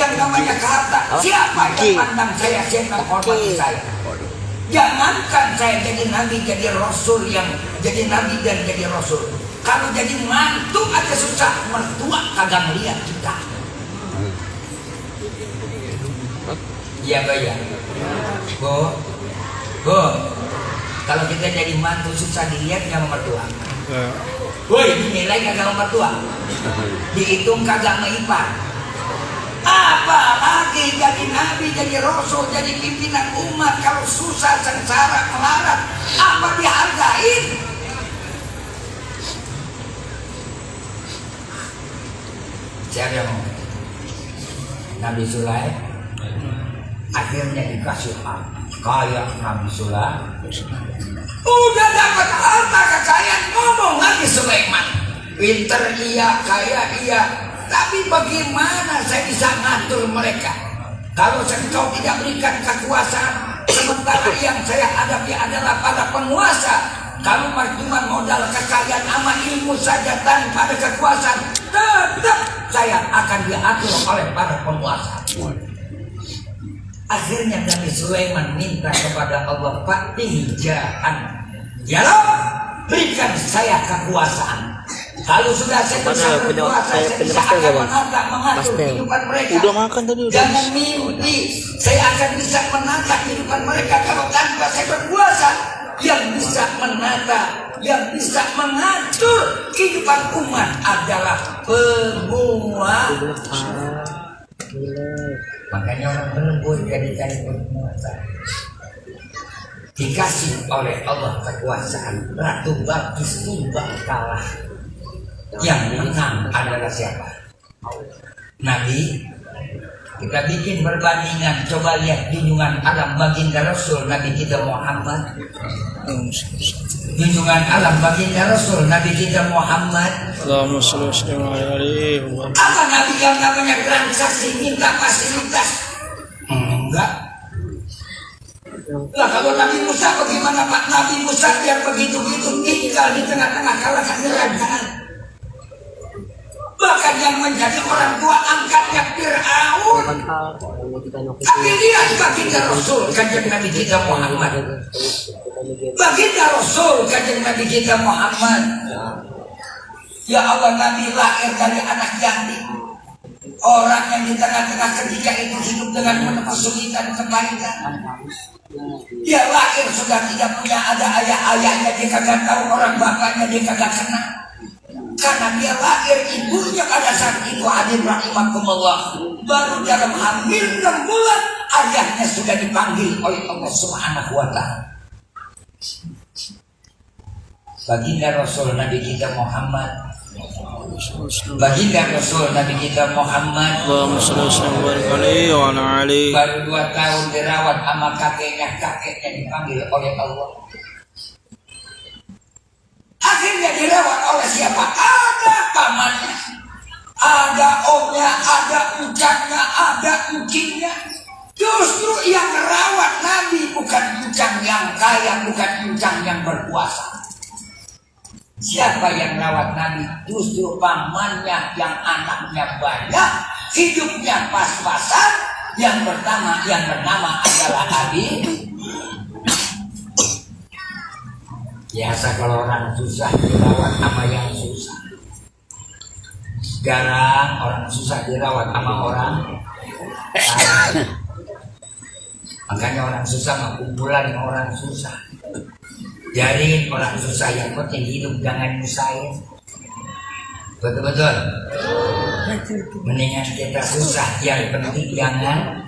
yang namanya ke harta. Siapa yang pandang saya, siapa yang hormati saya? Jangankan saya jadi nabi, jadi rasul, yang jadi nabi dan jadi rasul. Kalau jadi mantu aja susah, mertua kagak melihat kita. Iya bayar. Bu, kalau kita jadi mantu susah dilihat nggak sama mertua. Woi, dinilai kagak sama mertua. Dihitung kagak sama ipar. Apalagi jadi nabi, jadi rasul, jadi pimpinan umat. Kalau susah, sengsara, melarat, apa dihargain? Siapa yang mau? Nabi Sulaim akhirnya dikasih harta. Kayak Nabi Sulaim udah dapat harta kekayaan, ngomong Nabi Sulaiman pinter iya, kaya iya, tapi bagaimana saya bisa ngatur mereka kalau engkau tidak berikan kekuasaan, sementara yang saya hadapi adalah para penguasa. Kalau cuma modal kekayaan sama ilmu saja tanpa ada kekuasaan, tetap saya akan diatur oleh para penguasa. Akhirnya Nabi Sulaiman minta kepada Allah, Pak Tinjaan, ya Allah, berikan saya kekuasaan. Kalau sudah saya bisa berkuasa, saya bisa akan mengatur kehidupan mereka. Udah makan tadi. Jangan mimpi saya akan bisa menata kehidupan mereka kalau tanpa saya berkuasa. Yang bisa menata, yang bisa mengatur kehidupan umat adalah penguasa. Makanya orang berlembut jadikan penguasa. Dikasih oleh Allah kekuasaan, Ratu Balqis tumbang kalah. Yang menang adalah siapa? Nabi. Kita bikin perbandingan, coba lihat junjungan alam baginda Rasul Nabi kita Muhammad. Junjungan alam baginda Rasul Nabi kita Muhammad. Apa Nabi yang namanya transaksi minta fasilitas? Enggak. Lah kalau Nabi Musa bagaimana Pak? Nabi Musa yang begitu-begitu tinggal di tengah-tengah kalangan kerajaan. Bahkan yang menjadi orang tua angkatnya Fir'aun. Tapi lihat baginda Rasul kanjeng Nabi kita Muhammad. Baginda Rasul kanjeng Nabi kita Muhammad. Ya Allah, Nabi lahir dari anak yatim. Orang yang di tengah-tengah ketika itu hidup dengan penuh kesulitan kepahitan. Dia lahir sudah tidak punya ada ayah-ayahnya, dia kagak tahu orang bapaknya, dia kagak kenal. Karena dia lahir, ibunya pada saat itu hadir rahimakumullah baru dalam hamil 6 bulan, ayahnya sudah dipanggil oleh Allah Subhanahu wa ta'ala. Baginda Rasul Nabi kita Muhammad, baginda Rasul Nabi kita Muhammad Allahumma shalli wa sallim baru 2 tahun dirawat sama kakeknya dipanggil oleh Allah. Akhirnya dirawat oleh siapa? Ada pamannya, ada omnya, ada ucapnya, ada ucinya. Justru yang merawat Nabi bukan ucap yang kaya, bukan ucap yang berkuasa. Siapa yang merawat Nabi? Justru pamannya yang anaknya banyak, hidupnya pas-pasan. Yang pertama yang bernama adalah Abi. Biasa kalau orang susah dirawat sama yang susah. Jarang orang susah dirawat sama orang kaya. Makanya orang susah mah kumpulan orang susah. Jadi orang susah yang penting hidup jangan nyusahin. Betul-betul. Mendingan kita susah, yang penting jangan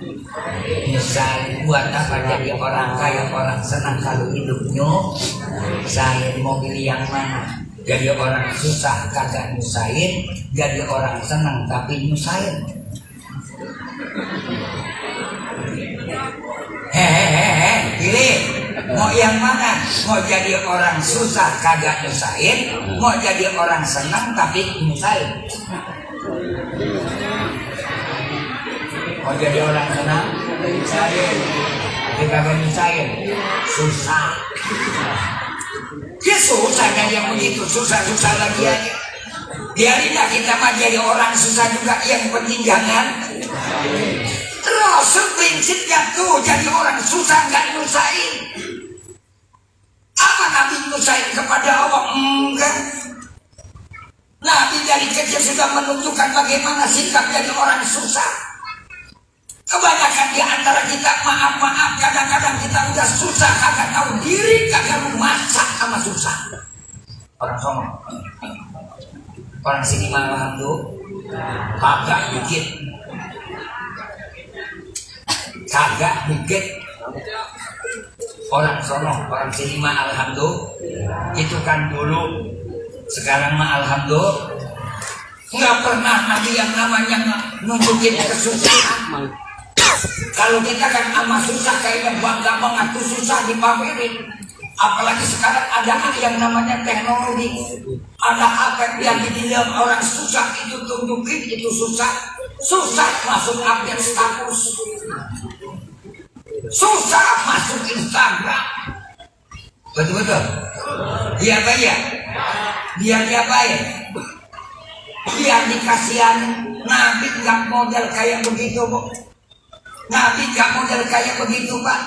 nyusahin. Buat apa jadi orang kaya, orang senang kalau hidupnya saya mau pilih yang mana? Jadi orang susah kagak nyusahin, jadi orang senang tapi nyusahin. Pilih mau yang mana? Mau jadi orang susah kagak nyusahin, mau jadi orang senang tapi nyusahin. Mau jadi orang senang nyusahin, tapi kagak nyusahin, susah. Ya susahnya yang begitu, susah-susah lagi aja. Biarinlah kita mah jadi orang susah juga, yang penting jangan Rasul prinsipnya tuh jadi orang susah nggak nyusahin. Apa Nabi nyusahin kepada Allah? Enggak. Nabi dari kecil sudah menunjukkan bagaimana sikap jadi orang susah. Kebanyakan di antara kita maaf, kadang-kadang kita udah susah, kagak tahu diri, kagak lu masak sama susah. Orang sono, orang sini malam tuh kagak dikit. Orang sono, orang sini mah alhamdulillah. Itu kan dulu, sekarang mah alhamdulillah. Nggak pernah Nabi yang namanya nunjukin kesusahan. Kalau kita kan ama susah kayaknya bangga banget tuh susah dipamerin. Apalagi sekarang ada yang namanya teknologi. Ada apa yang dibilang orang susah itu tunjukin itu susah. Susah masuk update status. Susah masuk Instagram. Betul-betul. Biar apa ya? Biar diapain? Biar dikasihan. Nabi nggak model kayak begitu, Bu. Nabi nggak model kayak begitu, Pak.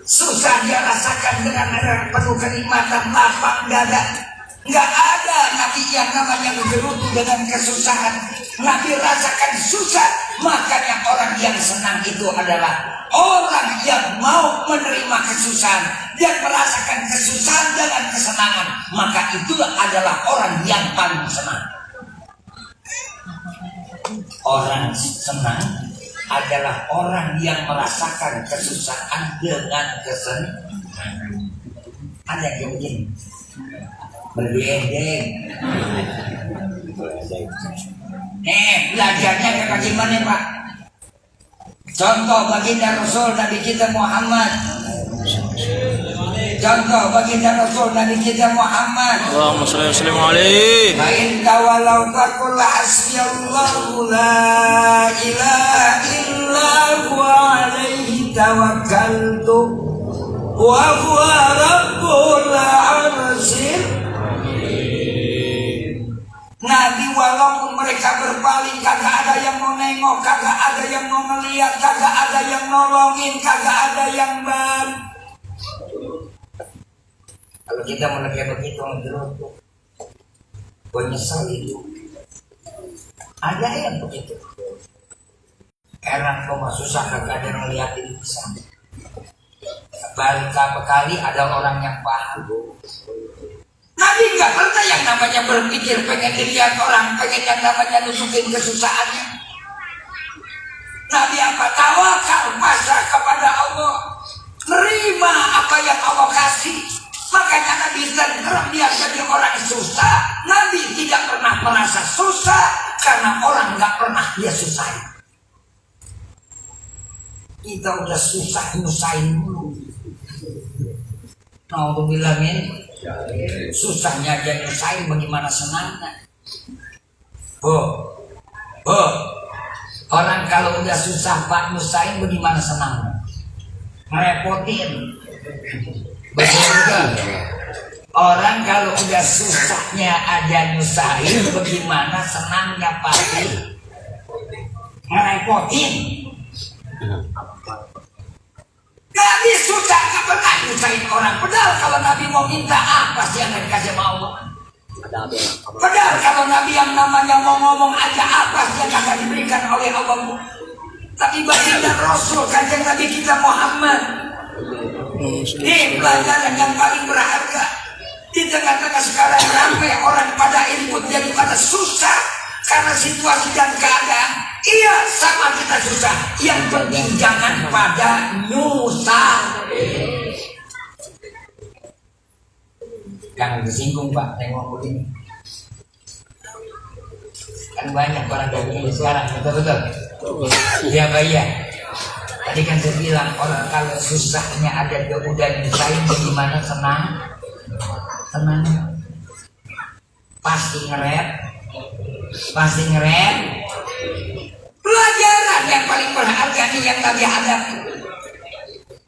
Susah dia rasakan dengan penuh kenikmatan, lapang dada. Nggak ada Nabi yang namanya bergerutu dengan kesusahan. Nabi rasakan susah. Makanya orang yang senang itu adalah orang yang mau menerima kesusahan dan merasakan kesusahan dengan kesenangan. Maka itu adalah orang yang paling senang. Orang senang adalah orang yang merasakan kesusahan dengan kesenangan. Ada yang begini, berbedeng. Belajarnya kayak gimana, Pak? Contoh baginda Rasul Nabi kita Muhammad. Contoh baginda Rasul Nabi kita Muhammad. Allahumma shalli wa sallim alaihi. Fa in tawallaw faqul hasbiyallahu la ilaha illa huwa alaihi tawakkaltu wa huwa rabbul arsyil. Nabi walaupun mereka berpaling, kagak ada yang mau nengok, kagak ada yang mau ngeliat, kagak ada yang nolongin, kagak ada yang bantu. Kalau kita mau kayak begitu ngegerutu, gue nyesal itu. Ada yang begitu. Heran kok susah kagak ada yang ngeliatin bisa. Berkali ada orang yang paham. Nabi nggak pernah yang namanya berpikir pengen dilihat orang, pengen yang namanya nunjukin kesusahannya. Nabi apa? Tawakal, pasrah kepada Allah, nerima apa yang Allah kasih. Makanya Nabi tenang dia jadi orang susah. Nabi tidak pernah merasa susah karena orang nggak pernah dia susahin. Kita udah susah nyusahin dulu. Naudzubillah min. Susahnya aja nyusahin, bagaimana senangnya. Orang kalau udah susah Pak nyusahin, bagaimana senangnya? Merepotin. Betul juga. Orang kalau udah susahnya aja nyusahin, bagaimana senangnya Pak? Merepotin. Nabi susah gak pernah nyusahin orang. Padahal kalau Nabi mau minta apa sih yang dikasih sama Allah? Padahal kalau Nabi yang namanya mau ngomong aja apa sih yang akan diberikan oleh Allah? Tapi baginda Rasul kanjeng Nabi kita Muhammad, ini pelajaran yang paling berharga. Di tengah-tengah sekarang ramai orang pada ribut jadi pada susah karena situasi dan keadaan. Iya, sama kita susah. Yang penting jangan pada nyusah. Jangan tersinggung Pak, tengok begini. Kan banyak orang kayak gini sekarang, betul-betul. Iya Pak ya. Tadi kan saya bilang orang kalau susahnya ada udah nyusahin, bagaimana senang? Senang. Pasti ngeret. Pelajaran yang paling berharga nih yang Nabi hadapi.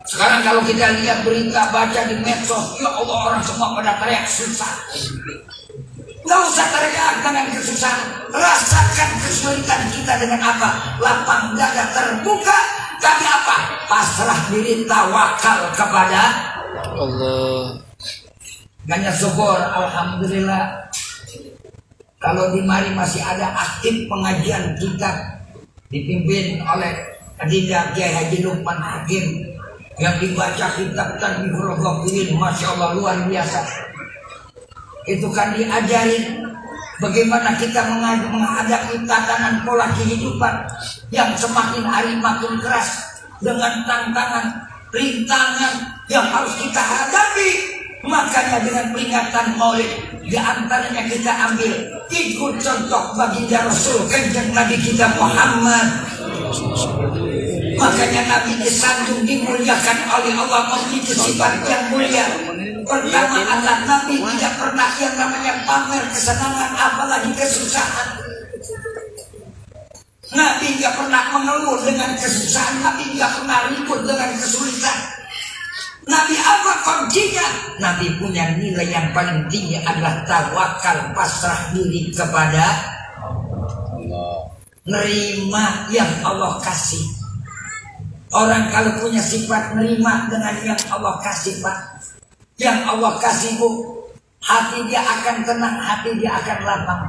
Sekarang kalau kita lihat berita, baca di medsos, ya Allah orang semua pada teriak susah. Nggak usah teriak dengan kesusahan. Rasakan kesulitan kita dengan apa? Lapang dada terbuka. Tapi apa? Pasrah diri, tawakal kepada Allah. Banyak syukur, alhamdulillah. Kalau di mari masih ada aktif pengajian kitab dipimpin oleh Adinda Kiai Haji Lukman Hakim yang dibaca kitab Tanbihul Ghafirin, masya Allah luar biasa. Itu kan diajarin bagaimana kita menghadapi tatanan pola kehidupan yang semakin hari makin keras dengan tantangan, rintangan yang harus kita hadapi. Makanya dengan peringatan Maulid di antaranya kita ambil ikut contoh baginda Rasul Kanjeng Nabi kita Muhammad. Makanya Nabi disanjung dimuliakan oleh Allah, memiliki sifat yang mulia. Pertama adalah Nabi tidak pernah yang namanya pamer kesenangan apalagi kesusahan. Nabi tidak pernah mengeluh dengan kesusahan, Nabi tidak pernah ribut dengan kesulitan. Nabi apa kuncinya? Nabi punya nilai yang paling tinggi adalah tawakal, pasrah diri kepada Allah, nerima yang Allah kasih. Orang kalau punya sifat nerima dengan yang Allah kasih, Pak, yang Allah kasih, Bu, hati dia akan tenang, hati dia akan lapang.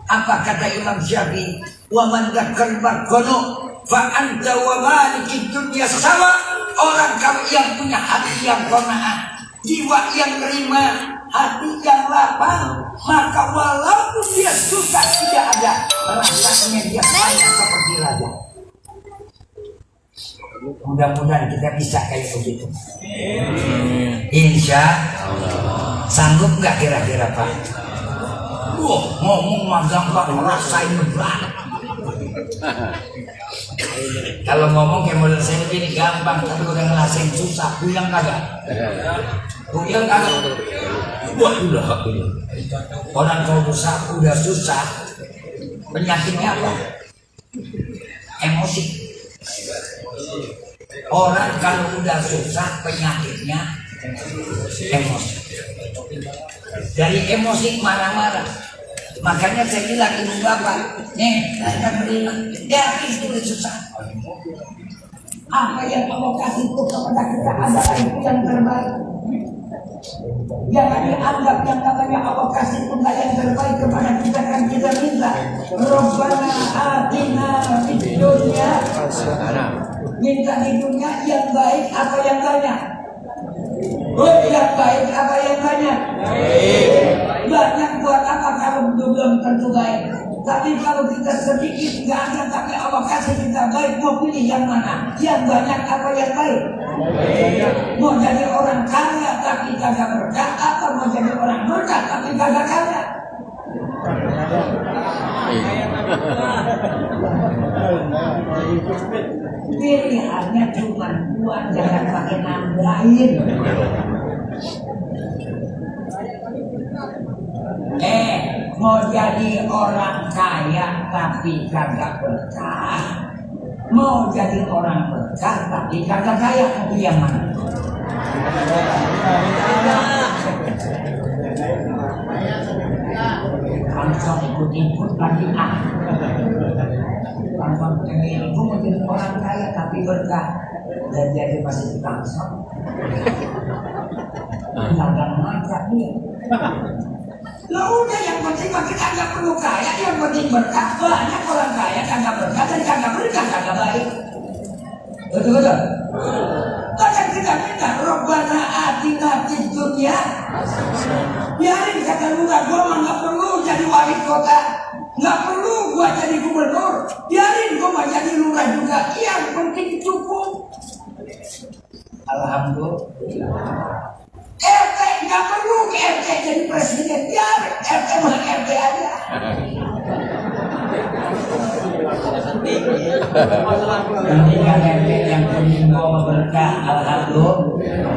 Apa kata Imam Syafi'i? Wa man dzakar bakono fa anta wa malikid dunya sawa. Orang kalau yang punya hati yang qanaah, jiwa yang nerima, hati yang lapang, maka walaupun dia susah tidak ada rasanya dia sayang seperti raja. Mudah-mudahan kita bisa kayak begitu. Insya Allah. Sanggup nggak kira-kira Pak? Ngomong mah gampang, rasain berat. Kalau ngomong kayak model saya begini gampang, tapi udah ngerasain susah. Puyang kagak? Puyang kagak? Wah udah. Orang kalau udah susah, penyakitnya apa? Emosi. Orang kalau udah susah, penyakitnya emosi. Dari emosi marah-marah. Makanya saya bilang ibu bapak, nih kita beri yakin itu susah. Apa yang Allah kasih itu kepada kita adalah itu yang terbaik. Jangan dianggap yang namanya Allah kasih itu nggak yang terbaik kepada kita, kan kita minta Rabbana atina fid dunya, minta di dunia yang baik apa yang banyak. Yang baik apa yang banyak? Banyak buat apa kalau belum tentu baik. Tapi kalau kita sedikit nggak ada tapi Allah kasih kita baik, mau pilih yang mana? Yang banyak apa yang baik? Mau jadi orang kaya tapi kagak berkah, atau mau jadi orang berkah tapi kagak kaya? Pilihannya cuma dua, jangan pakai nambahin. Mau jadi orang kaya tapi kagak berkah, mau jadi orang berkah tapi kagak kaya, yang mana? Langsung ikut-ikut lagi langsung pengen itu mau jadi orang kaya tapi berkah dan jadi masih langsung nggak ngajak dia. Ya udah, yang penting kita nggak perlu kaya, yang penting berkah. Banyak orang kaya kagak berkah dan kagak berkah kagak baik. Betul. Kadang kita minta Rabbana atina fid dunya. Biarin kata lurah, gua mah nggak perlu jadi wali kota, nggak perlu gua jadi gubernur. Biarin gua mah jadi lurah juga, yang penting cukup. Alhamdulillah. RT nggak perlu ke RT jadi presiden, biar RT mah RT aja. Pentingkan RT yang penting mau berkah, alhamdulillah.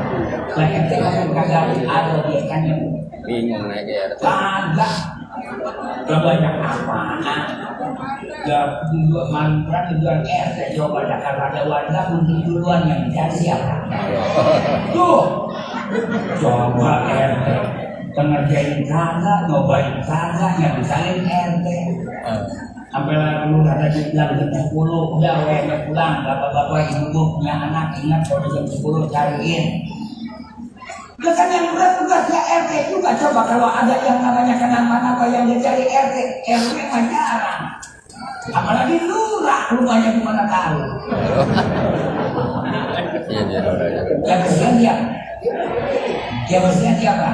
Nah RT kan kagak ada dia kan yang bingung lagi RT. Kagak. Gak banyak apaan. Gak juga mantap juga RT coba ada warga mungkin duluan yang jadi siapa? Tuh. Coba RT pengerjain kagak, nyobain kagak, yang misalnya RT. Sampai lalu ada jam 10 udah pulang, bapak-bapak ibu punya anak ingat kalau jam 10 cariin. Ya kan yang berat tugasnya RT juga. Coba kalau ada yang namanya kenapa-napa yang dia cari RT, RW mah jarang. Apalagi lurah, rumahnya gimana tahu. Yang bersihan dia. Yang bersihan siapa?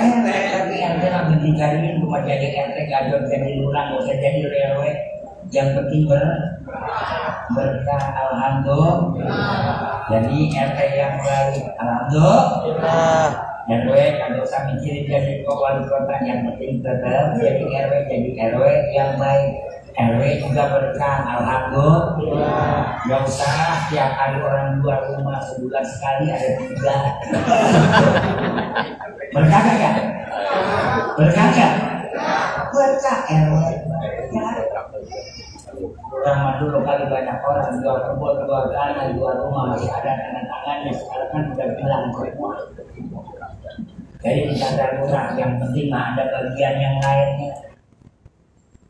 Tapi RT lagi dicariin cuma jadi RT, gak jadi lurah, gak usah jadi RW. Yang penting berkah, alhamdulillah. Jadi RT yang baik, alhamdulillah. RW kalau usah mikirin jadi wali kota, yang penting tetap jadi RW, jadi RW yang baik. RW juga berkah, alhamdulillah. Gak usah tiap hari orang dua rumah, sebulan sekali ada 3. Berkah gak? Berkah gak? Berkah RW. Zaman dulu kali banyak orang jual kebun, jual tanah, jual rumah, masih ada tangan-tangannya. Sekarang kan sudah bilang semua. Jadi kita darurat, yang penting ada bagian yang lainnya.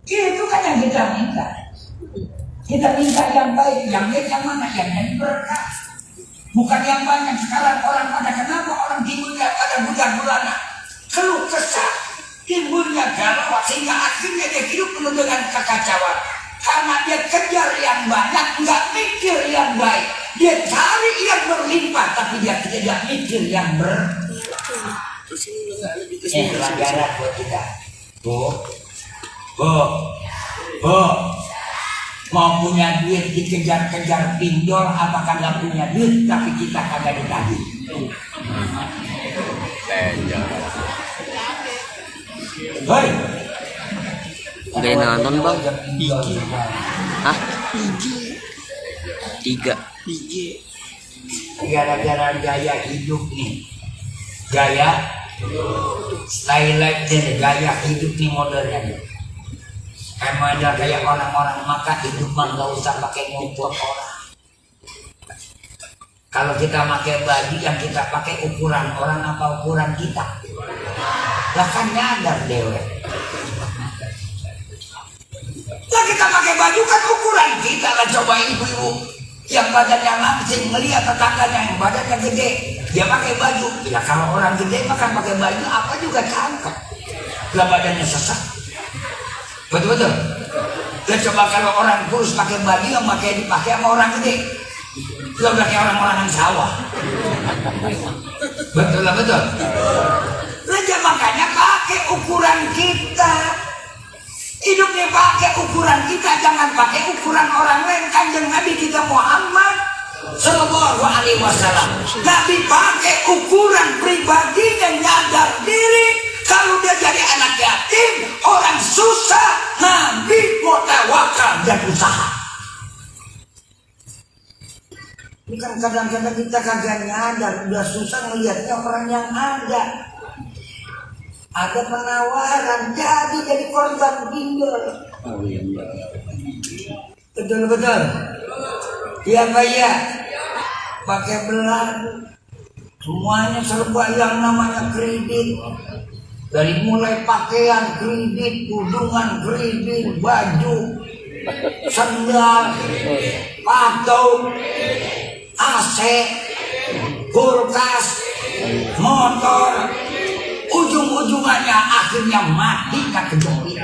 Itu kan yang kita minta. Kita minta yang baik, yang mana? Yang jadi berkah. Bukan yang banyak. Sekarang orang pada kenapa orang timbulnya pada bulan-bulanan keluh kesah, timbulnya galau, sehingga akhirnya dia hidup penuh dengan kekacauan. Karena dia kejar yang banyak, nggak mikir yang baik. Dia cari yang berlimpah, tapi dia tidak mikir yang pelajaran buat kita. Bu, mau punya duit dikejar-kejar pinjol, apakah nggak punya duit, tapi kita kagak ditagih. Hei, Udah nonton bang? Biji. Hah? Biji. 3. Biji. Gara-gara gaya hidup nih, gaya style life dan gaya hidup nih modelnya nih. Emang ada kayak orang-orang maka hidup mah nggak usah pakai ngukur orang. Kalau kita pakai baju yang kita pakai ukuran orang apa ukuran kita? Lah kan nyadar dewe. Lah kita pakai baju kan ukuran kita lah. Coba ibu-ibu yang badannya langsing melihat tetangganya yang badannya gede, dia pakai baju. Ya kalau orang gede makan pakai baju apa juga cangkep. Lah badannya sesak. Betul-betul. Dan coba kalau orang kurus pakai baju yang dipakai sama orang gede, lah udah kayak orang-orang yang sawah. Betul lah betul. Lah makanya pakai ukuran kita. Hidupnya pakai ukuran kita, jangan pakai ukuran orang lain. Kanjeng Nabi kita Muhammad Sallallahu Alaihi Wasallam, Nabi pakai ukuran pribadinya, nyadar diri. Kalau dia jadi anak yatim, orang susah, Nabi mau tawakal dan usaha. Bukan kadang-kadang kita kagak nyadar, udah susah melihatnya orang yang ada. Ada penawaran, jadi korban pinjol. Betul-betul. Iya Pak ya. Pakai belangko. Semuanya serba yang namanya kredit. Dari mulai pakaian kredit, kudungan kredit, baju, sandal, sepatu, AC, kulkas, motor. Ujung-ujungannya akhirnya mati tak kejepit.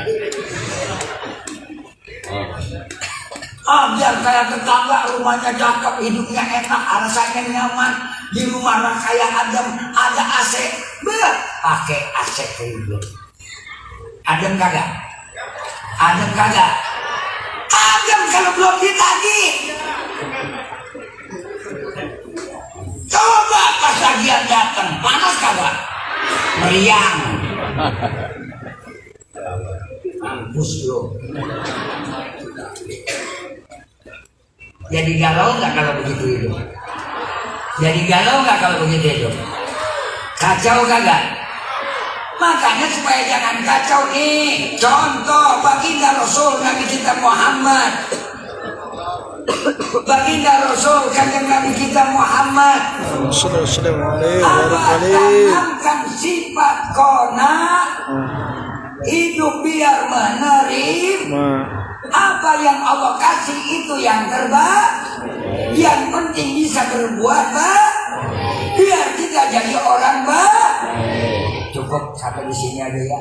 Biar kayak tetangga rumahnya cakep, hidupnya enak, rasanya nyaman. Di rumah kayak ada AC, pakai AC kredit. Adem kagak? Adem kagak? Adem kalau belum ditagih. Coba pas tagihan datang, panas kagak? Meriang. Mampus lo. Jadi galau nggak kalau begitu hidup? Jadi galau nggak kalau begitu hidup? Kacau kagak? Makanya supaya jangan kacau nih, contoh baginda Rasul Nabi kita Muhammad Baginda Rasul kanjeng Nabi kita Muhammad apa tanamkan sifat kona hidup biar menerima apa yang Allah kasih itu yang terbaik, yang penting bisa berbuat baik biar kita jadi orang baik. Cukup sampai di sini aja ya.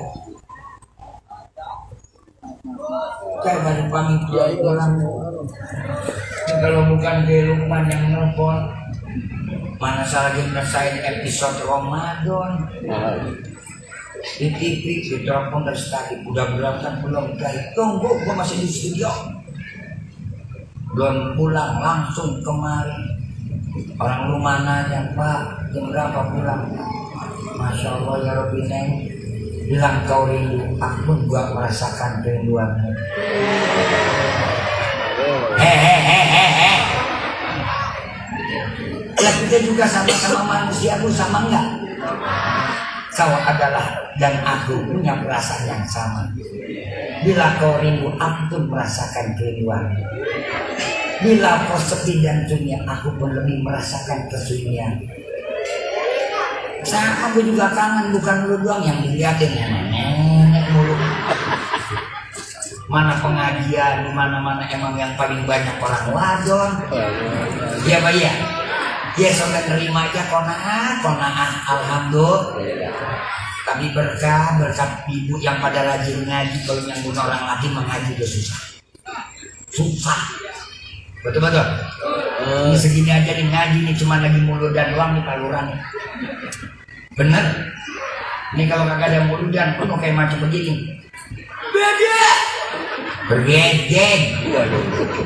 Saya baru pamit ya dalam. Kalau bukan di Lukman yang nelfon, mana saya lagi ngerasain episode Ramadan di TV, di telepon dari tadi udah berangkat belum? Tunggu, gua masih di studio, belum pulang, langsung kemarin. Orang rumah nanya, Pak, jam berapa pulang? Masya Allah ya Rabbi Neng, bilang kau rindu, aku pun gua merasakan kerinduanmu. Hehehehehe. Ya kita juga sama-sama manusia, aku sama enggak? Kau adalah dan aku punya perasaan yang sama. Bila kau rindu, aku pun merasakan kerinduan. Bila kau sepi dan sunyi, aku pun lebih merasakan kesunyian. Sama aku juga kangen, bukan lu doang yang dilihatin nenek mulu. Mana pengajian, di mana-mana emang yang paling banyak orang wadon. Iya Pak ya. Ya sudah terima aja kona'ah alhamdulillah. Tapi berkat ibu yang pada rajin ngaji, kalau yang bunuh orang lagi mengaji udah susah. Betul-betul. Ini segini aja nih ngaji nih cuma lagi muludan doang nih paluran. Bener. Ini kalau kagak ada muludan pun kayak macam begini. Beda. Bergedeng.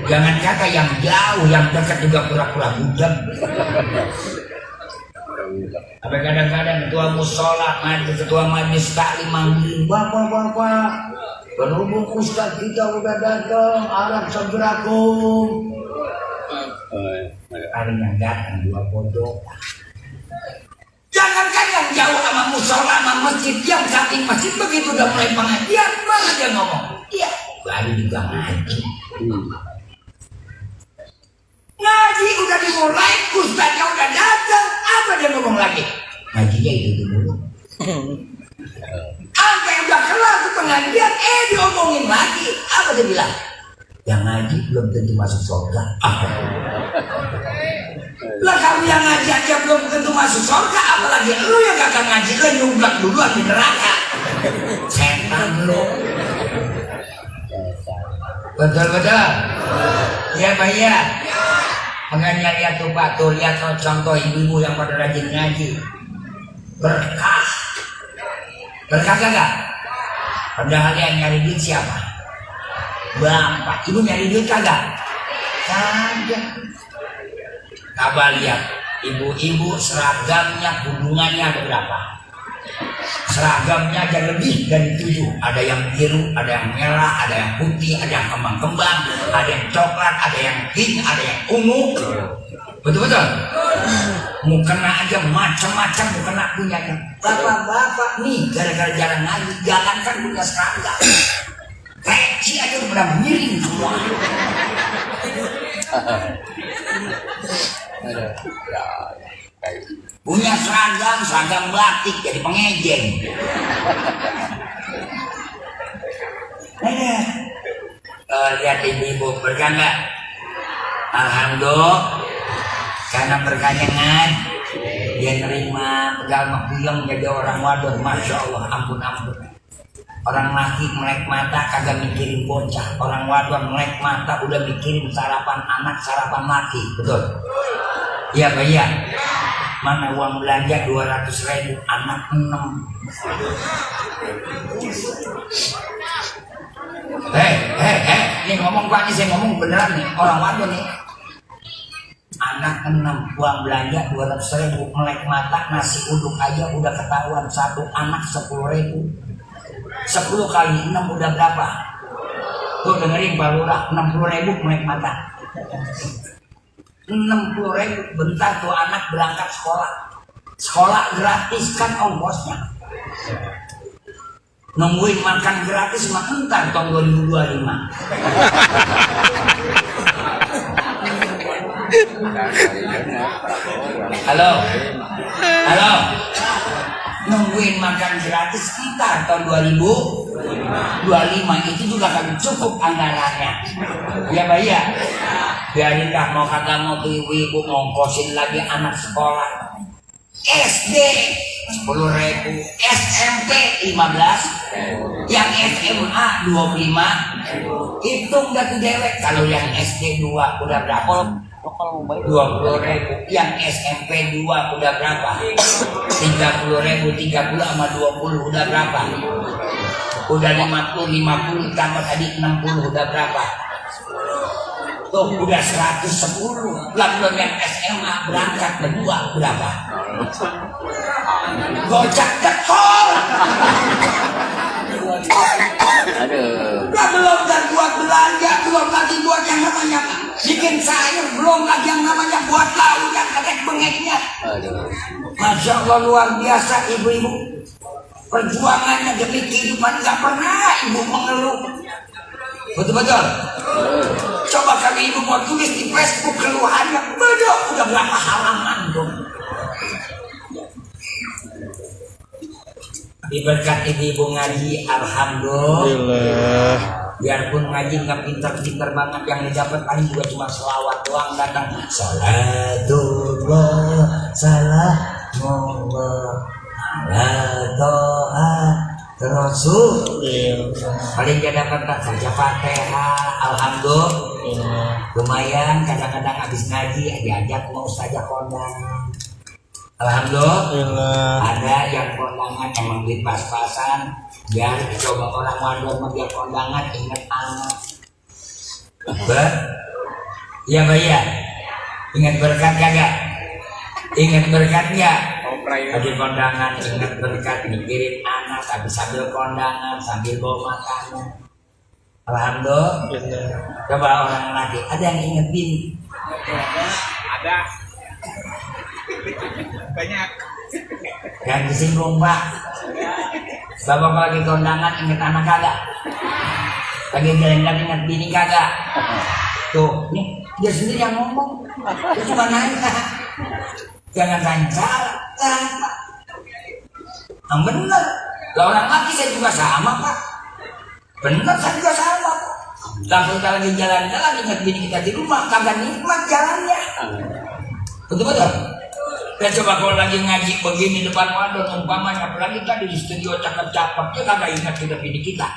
Jangan kata yang jauh, yang dekat juga pura-pura budeg. Sampai kadang-kadang ketua musola, ketua majelis taklim manggil, bapak-bapak, berhubung ustaz kita udah datang, Arab segerakum. Hari yang datang dua bodoh. Jangankan yang jauh sama musola, sama masjid, yang samping masjid begitu udah mulai pengajian, mana dia ngomong? Iya, baru juga ngaji. Ngaji udah dimulai, ustaznya udah datang, apa dia ngomong lagi? Ngajinya itu dulu. Sampai udah kelar tuh pengajian, diomongin lagi. Apa dia bilang? Yang ngaji belum tentu masuk surga. Lah kamu yang ngaji aja belum tentu masuk surga, apalagi lu yang kagak ngaji, lu nyumbak duluan di neraka. Setan lu. Betul-betul. Ya Pak ya. Makanya lihat tuh Pak, tuh lihat tuh contoh ibu-ibu yang pada rajin ngaji. Berkah. Berkah kagak? Padahal yang nyari duit siapa? Bapak. Ibu nyari duit kagak? Kagak. Coba lihat, ibu-ibu seragamnya, hubungannya ada berapa? Seragamnya ada lebih dari 7. Ada yang biru, ada yang merah, ada yang putih, ada yang kembang-kembang, ada yang coklat, ada yang pink, ada yang ungu. Betul-betul? Mukena aja macam-macam mukena punyanya. Bapak-bapak nih, gara-gara jarang ngaji, jangankan punya seragam. Peci aja udah pada miring semua. Punya seragam batik jadi pengejeng. Lihat ibu-ibu berkah nggak? Alhamdulillah, karena berkahnya dia nerima pegal makbuyong jadi orang wadon, masya Allah, ampun. Orang laki melek mata kagak mikirin bocah, orang wadon melek mata udah mikirin sarapan anak, sarapan laki, betul? Iya Pak ya. Mana uang belanja 200.000, anak 6. Ini ngomong Pak, ini saya ngomong beneran nih, orang wadon nih. Anak 6, uang belanja 200.000, melek mata nasi uduk aja udah ketahuan, satu anak 10.000. 10 kali 6 udah berapa? Tuh dengerin Pak Lurah, 60.000 melek mata. 60.000, bentar tuh anak berangkat sekolah. Sekolah gratis kan ongkosnya. Nungguin makan gratis mah entar tahun 2025. Halo, halo. Nungguin makan gratis kita tahun 2025 itu juga kami cukup anggarannya. Ya Pak ya. Biarin dah mau kata mau ibu ngongkosin lagi anak sekolah. SD 10.000, SMP 15, yang SMA 25. Hitung dah tuh dewek. Kalau yang SD 2 udah berapa? 20.000. Yang SMP 2 udah berapa? 30.000. 30 sama 20 udah berapa? Udah 50 tambah tadi 60 udah berapa? Tuh udah 110. Belum yang SMA berangkat berdua berapa? Gocak ketol. Aduh. Belum dan buat belanja, belum lagi buat yang namanya bikin sayur, belum lagi yang namanya buat lauk yang ketek bengeknya. Aduh. Masya Allah luar biasa ibu-ibu. Perjuangannya demi kehidupan nggak pernah ibu mengeluh. Betul-betul. Coba kali ibu mau tulis di Facebook keluhannya, bedo udah berapa halaman dong. Diberkat ibu ngaji, alhamdulillah. Biarpun ngaji nggak pinter-pinter banget, yang didapat paling juga cuma selawat doang datang. Salatullah, salamullah, ala toha Rasul. Paling dia dapat tak saja Fatihah, alhamdulillah. Lumayan kadang-kadang habis ngaji diajak mau ustazah kondangan. Alhamdulillah. Ada yang kondangan emang duit pas-pasan, biar coba orang wadon biar kondangan ingat anak. Iya Mbak ya. Ingat berkat kagak? Ingat berkat nggak? Habis kondangan ingat berkat, mikirin anak, habis sambil kondangan sambil bawa makanan. Alhamdulillah. Coba orang lagi, ada yang ingat bini? Ada. Banyak. Yang disinggung Pak. Bapak lagi kondangan ingat anak kagak? Lagi jalan-jalan ingat bini kagak? Tuh, nih dia sendiri yang ngomong. Dia cuma nanya. Jangan tanya salah. Yang benar. Lah orang laki saya juga sama Pak. Benar saya juga sama Pak. Langsung kita lagi jalan-jalan ingat bini kita di rumah, kagak nikmat jalannya. Betul-betul. Dan coba kalau lagi ngaji begini depan wadon umpamanya, apalagi tadi di studio cakep-cakep, dia kagak ingat kita bini kita.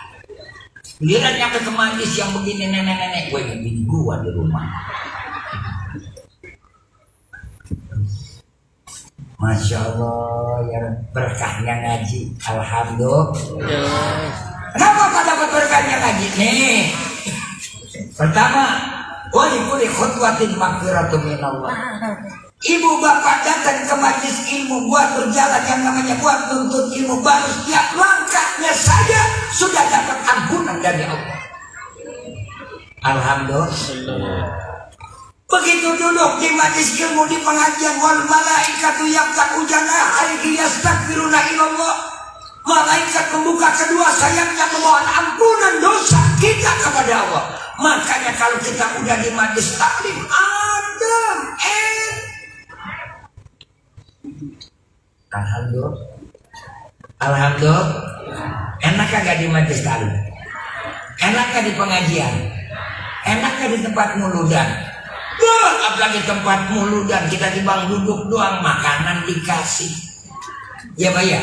Giliran nyampe ke majlis yang begini nenek-nenek, gue ingat bini gua di rumah. Masya Allah, ya berkahnya ngaji, alhamdulillah. Kenapa pada dapat berkahnya ngaji? Nih, pertama, walikuli khutwatin maghfiratun minallah. Ibu bapak datang ke majlis ilmu buat berjalan yang namanya buat tuntut ilmu, baru setiap langkahnya saja sudah dapat ampunan dari Allah. Alhamdulillah. Begitu duduk di majlis ilmu di pengajian, wal malaikatu yaqta'u janahihi yastaghfiruna ilallah. Malaikat membuka kedua sayapnya memohon ampunan dosa kita kepada Allah. Makanya kalau kita udah di majlis taklim, alhamdulillah. Alhamdulillah. Enak kagak di majlis taklim? Enak kagak di pengajian? Enak kagak di tempat muludan? Apalagi tempat muludan kita timbang duduk doang, makanan dikasih. Ya Pak ya.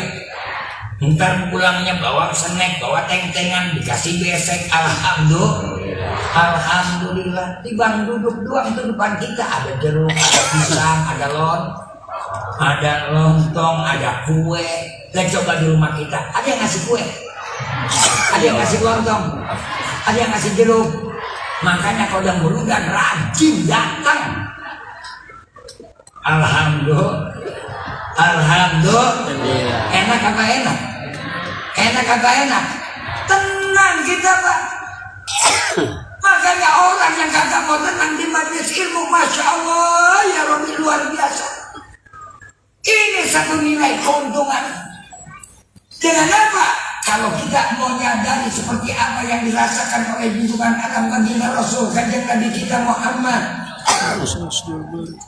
Ntar pulangnya bawa snack, bawa teng-tengan, dikasih besek. Alhamdulillah. Alhamdulillah. Timbang duduk doang itu depan kita ada jeruk, ada pisang, ada lontong, ada kue. Dan coba di rumah kita ada yang ngasih kue, ada yang ngasih lontong, ada yang ngasih jeruk. Makanya kalau udah muludan rajin datang. Alhamdulillah. Alhamdulillah. Enak apa enak? Enak apa enak? Tenang kita Pak. Makanya orang yang kagak mau tenang di majelis ilmu, Masya Allah ya Rabbi, luar biasa. Ini satu nilai keuntungan. Dengan apa? Kalau kita mau nyadari seperti apa yang dirasakan oleh junjungan alam baginda Rasul kanjeng Nabi kita Muhammad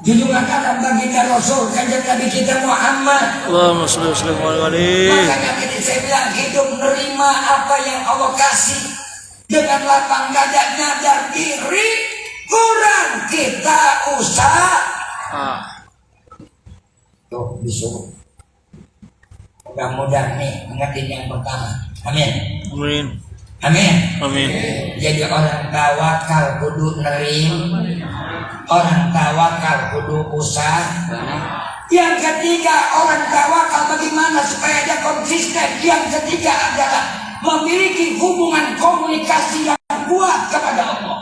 Junjungan anak baginda Rasul kanjeng Nabi kita Muhammad. Allahumma sholli wa sallim alaihi. Makanya tadi saya bilang hidup menerima apa yang Allah kasih dengan lapang dada, nyadar diri, kurang kita usaha. Tuh bisu. Mudah-mudahan nih mengerti yang pertama. Amin. Amin. Amin. Amin. Jadi orang tawakal kudu nerim, orang tawakal kudu usaha. Yang ketiga, orang tawakal bagaimana supaya dia konsisten. Yang ketiga adalah memiliki hubungan komunikasi yang kuat kepada Allah.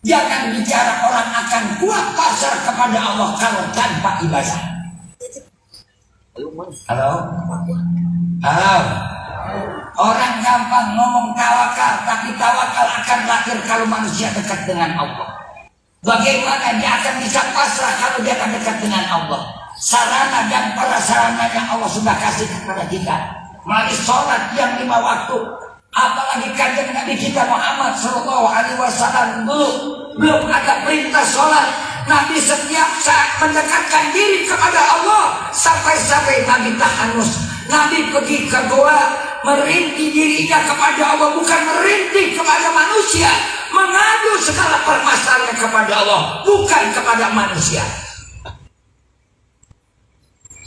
Jangan bicara orang akan kuat pasar kepada Allah kalau tanpa ibadah. Halo? Halo? Orang gampang ngomong tawakal, tapi tawakal akan lahir kalau manusia dekat dengan Allah. Bagaimana dia akan bisa pasrah kalau dia akan dekat dengan Allah? Sarana dan prasarana yang Allah sudah kasih kepada kita melalui sholat yang 5 waktu. Apalagi kanjeng Nabi kita Muhammad Sallallahu Alaihi Wasallam belum ada perintah sholat. Nabi setiap saat mendekatkan diri kepada Allah sampai-sampai Nabi tahanus. Nabi pergi ke goa merintih dirinya kepada Allah, bukan merintih kepada manusia, mengadu segala permasalahan kepada Allah, bukan kepada manusia.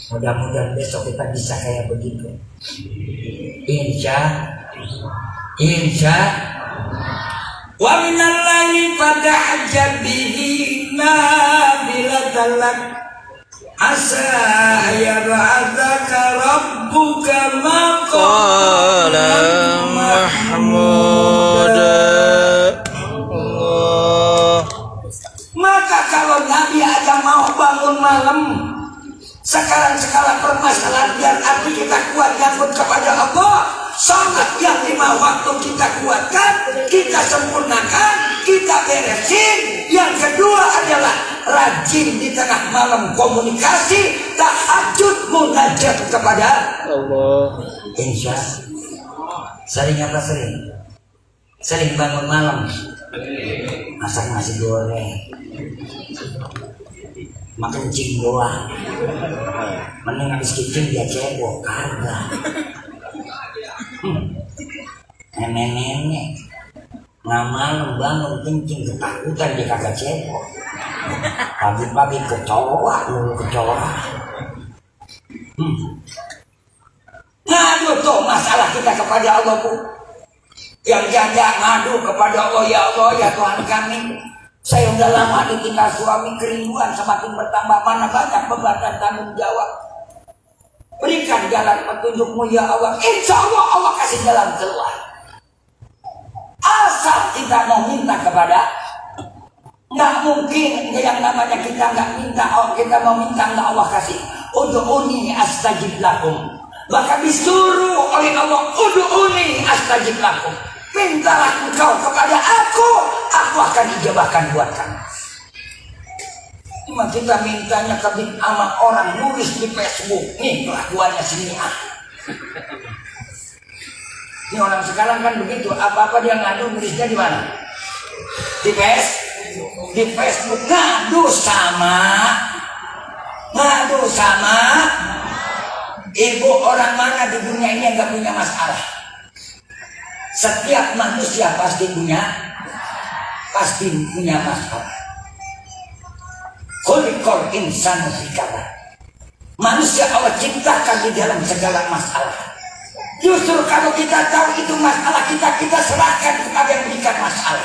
Mudah-mudahan besok kita bisa kayak begitu. Insya wa minal laili fatahajjab bihi nabilatan lak asa yab'atsaka rabbuka maqaman mahmuda. Maka kalau Nabi aja mau bangun malam, segala permasalahan biar hati kita kuat nyambut kepada Allah. Salat yang 5 waktu kita kuatkan, kita sempurnakan, kita beresin. Yang kedua adalah rajin di tengah malam komunikasi, tahajud munajat kepada Allah. Insya. Sering apa sering? Sering bangun malam, masak nasi goreng, makan cing doang. Mending habis kicing dia cebok kagak. Nenek-nenek malam bangun kencing ketakutan dia kagak cebok. Pagi-pagi kecoa dulu kecoa. Ngadu tuh masalah kita kepada Allah, Bu. Yang janda ngadu kepada Allah, ya Allah ya Tuhan kami, saya udah lama ditinggal suami, kerinduan semakin bertambah, mana banyak beban dan tanggung jawab. Berikan jalan petunjukmu ya Allah. Insya Allah Allah kasih jalan keluar. Asal kita mau minta kepada, nggak mungkin yang namanya kita nggak minta, kita mau minta nggak Allah kasih. Ud'uni astajib lakum. Bahkan disuruh oleh Allah, ud'uni astajib lakum. Mintalah engkau kepada aku akan ijabahkan buat kamu. Cuma kita mintanya ke sama orang nulis di Facebook, nih kelakuannya sini Ini orang sekarang kan begitu, apa-apa dia ngadu nulisnya di mana? Di Facebook ngadu sama ibu orang mana di dunia ini yang nggak punya masalah. Setiap manusia pasti punya masalah. Khuliqal insanu fi kabad. Manusia Allah ciptakan di dalam segala masalah. Justru kalau kita tahu itu masalah kita serahkan kepada yang berikan masalah.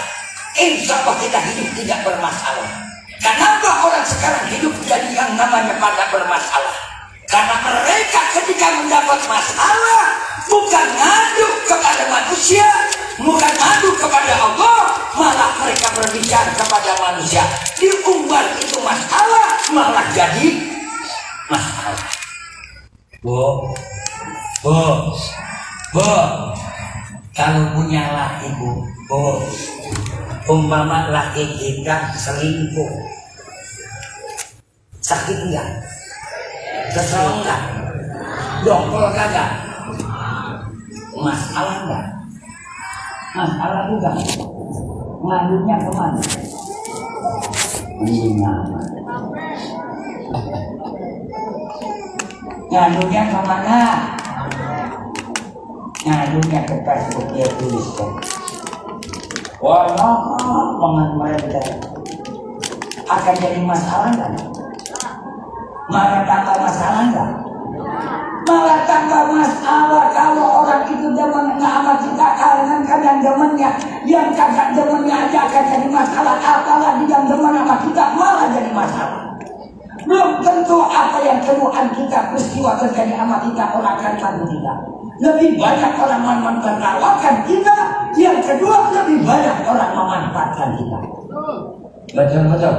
Insya Allah kita hidup tidak bermasalah. Kenapa orang sekarang hidup jadi yang namanya pada bermasalah? Karena mereka ketika mendapat masalah bukan ngadu kepada manusia, bukan ngadu kepada Allah, malah mereka berbicara kepada manusia. Diumbar itu masalah, malah jadi masalah. Bu, kalau punya laki bu, umpama laki kita selingkuh, sakit enggak? Kesel enggak? Dongkol kagak? Masalah enggak? Masalah juga. Ngadunya kemana? Ngadunya kemana? Ngadunya ke Facebook, dia tuliskan. Walau mereka akan jadi masalah nggak? Malah tambah masalah nggak? Malah tambah masalah kalau orang itu demen sama kita kalangan kadang demennya, yang kagak demennya aja akan jadi masalah, apalagi yang demen sama kita malah jadi masalah. Belum tentu apa yang keluhan kita peristiwa terjadi sama kita orang akan bantu kita. Lebih banyak orang menertawakan kita. Yang kedua, lebih banyak orang memanfaatkan kita. Betul.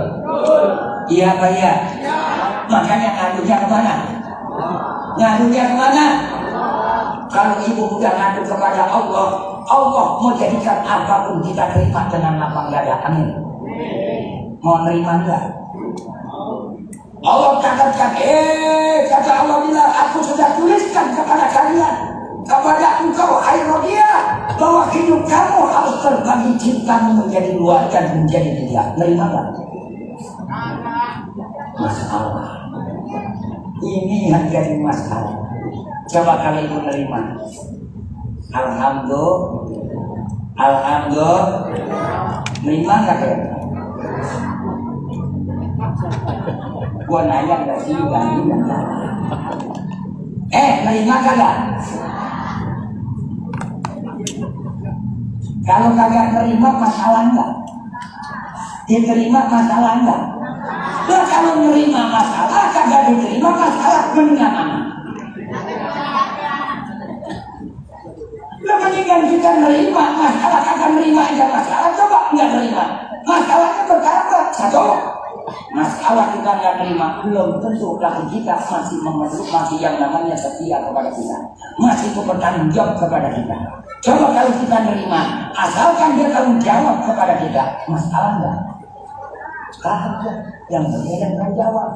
Iya Pak ya. Makanya ngadunya kemana? Ngadunya kemana? Kalau ibu udah ngadu kepada Allah, Allah mau jadikan apapun kita terima dengan lapang dada. Amin. Mau nerima enggak? Allah katakan, kata Allah bilang, aku sudah tuliskan kepada kalian, kepada engkau hai Rodia, bahwa hidup kamu harus terbagi cintamu menjadi dua dan menjadi tiga. Nerima enggak? Masalah. Ini yang jadi masalah. Coba kali ibu nerima. Alhamdulillah. Nerima enggak ya? Gua nanya enggak sih ganti enggak? Nerima kagak? Kalau kagak nerima masalah enggak? Diterima masalah enggak? Nah kalau nerima masalah kagak diterima masalah mendingan mana? Lah mendingan kita nerima masalah kagak nerima aja masalah, coba enggak nerima. Masalahnya bertambah. Satu, masalah kita nggak terima belum tentu lagi kita masih memeluk, masih yang namanya setia kepada kita, masih bertanggung jawab kepada kita. Coba kalau kita nerima, asalkan dia tanggung jawab kepada kita, masalah enggak? Kagak, yang penting kan jawab.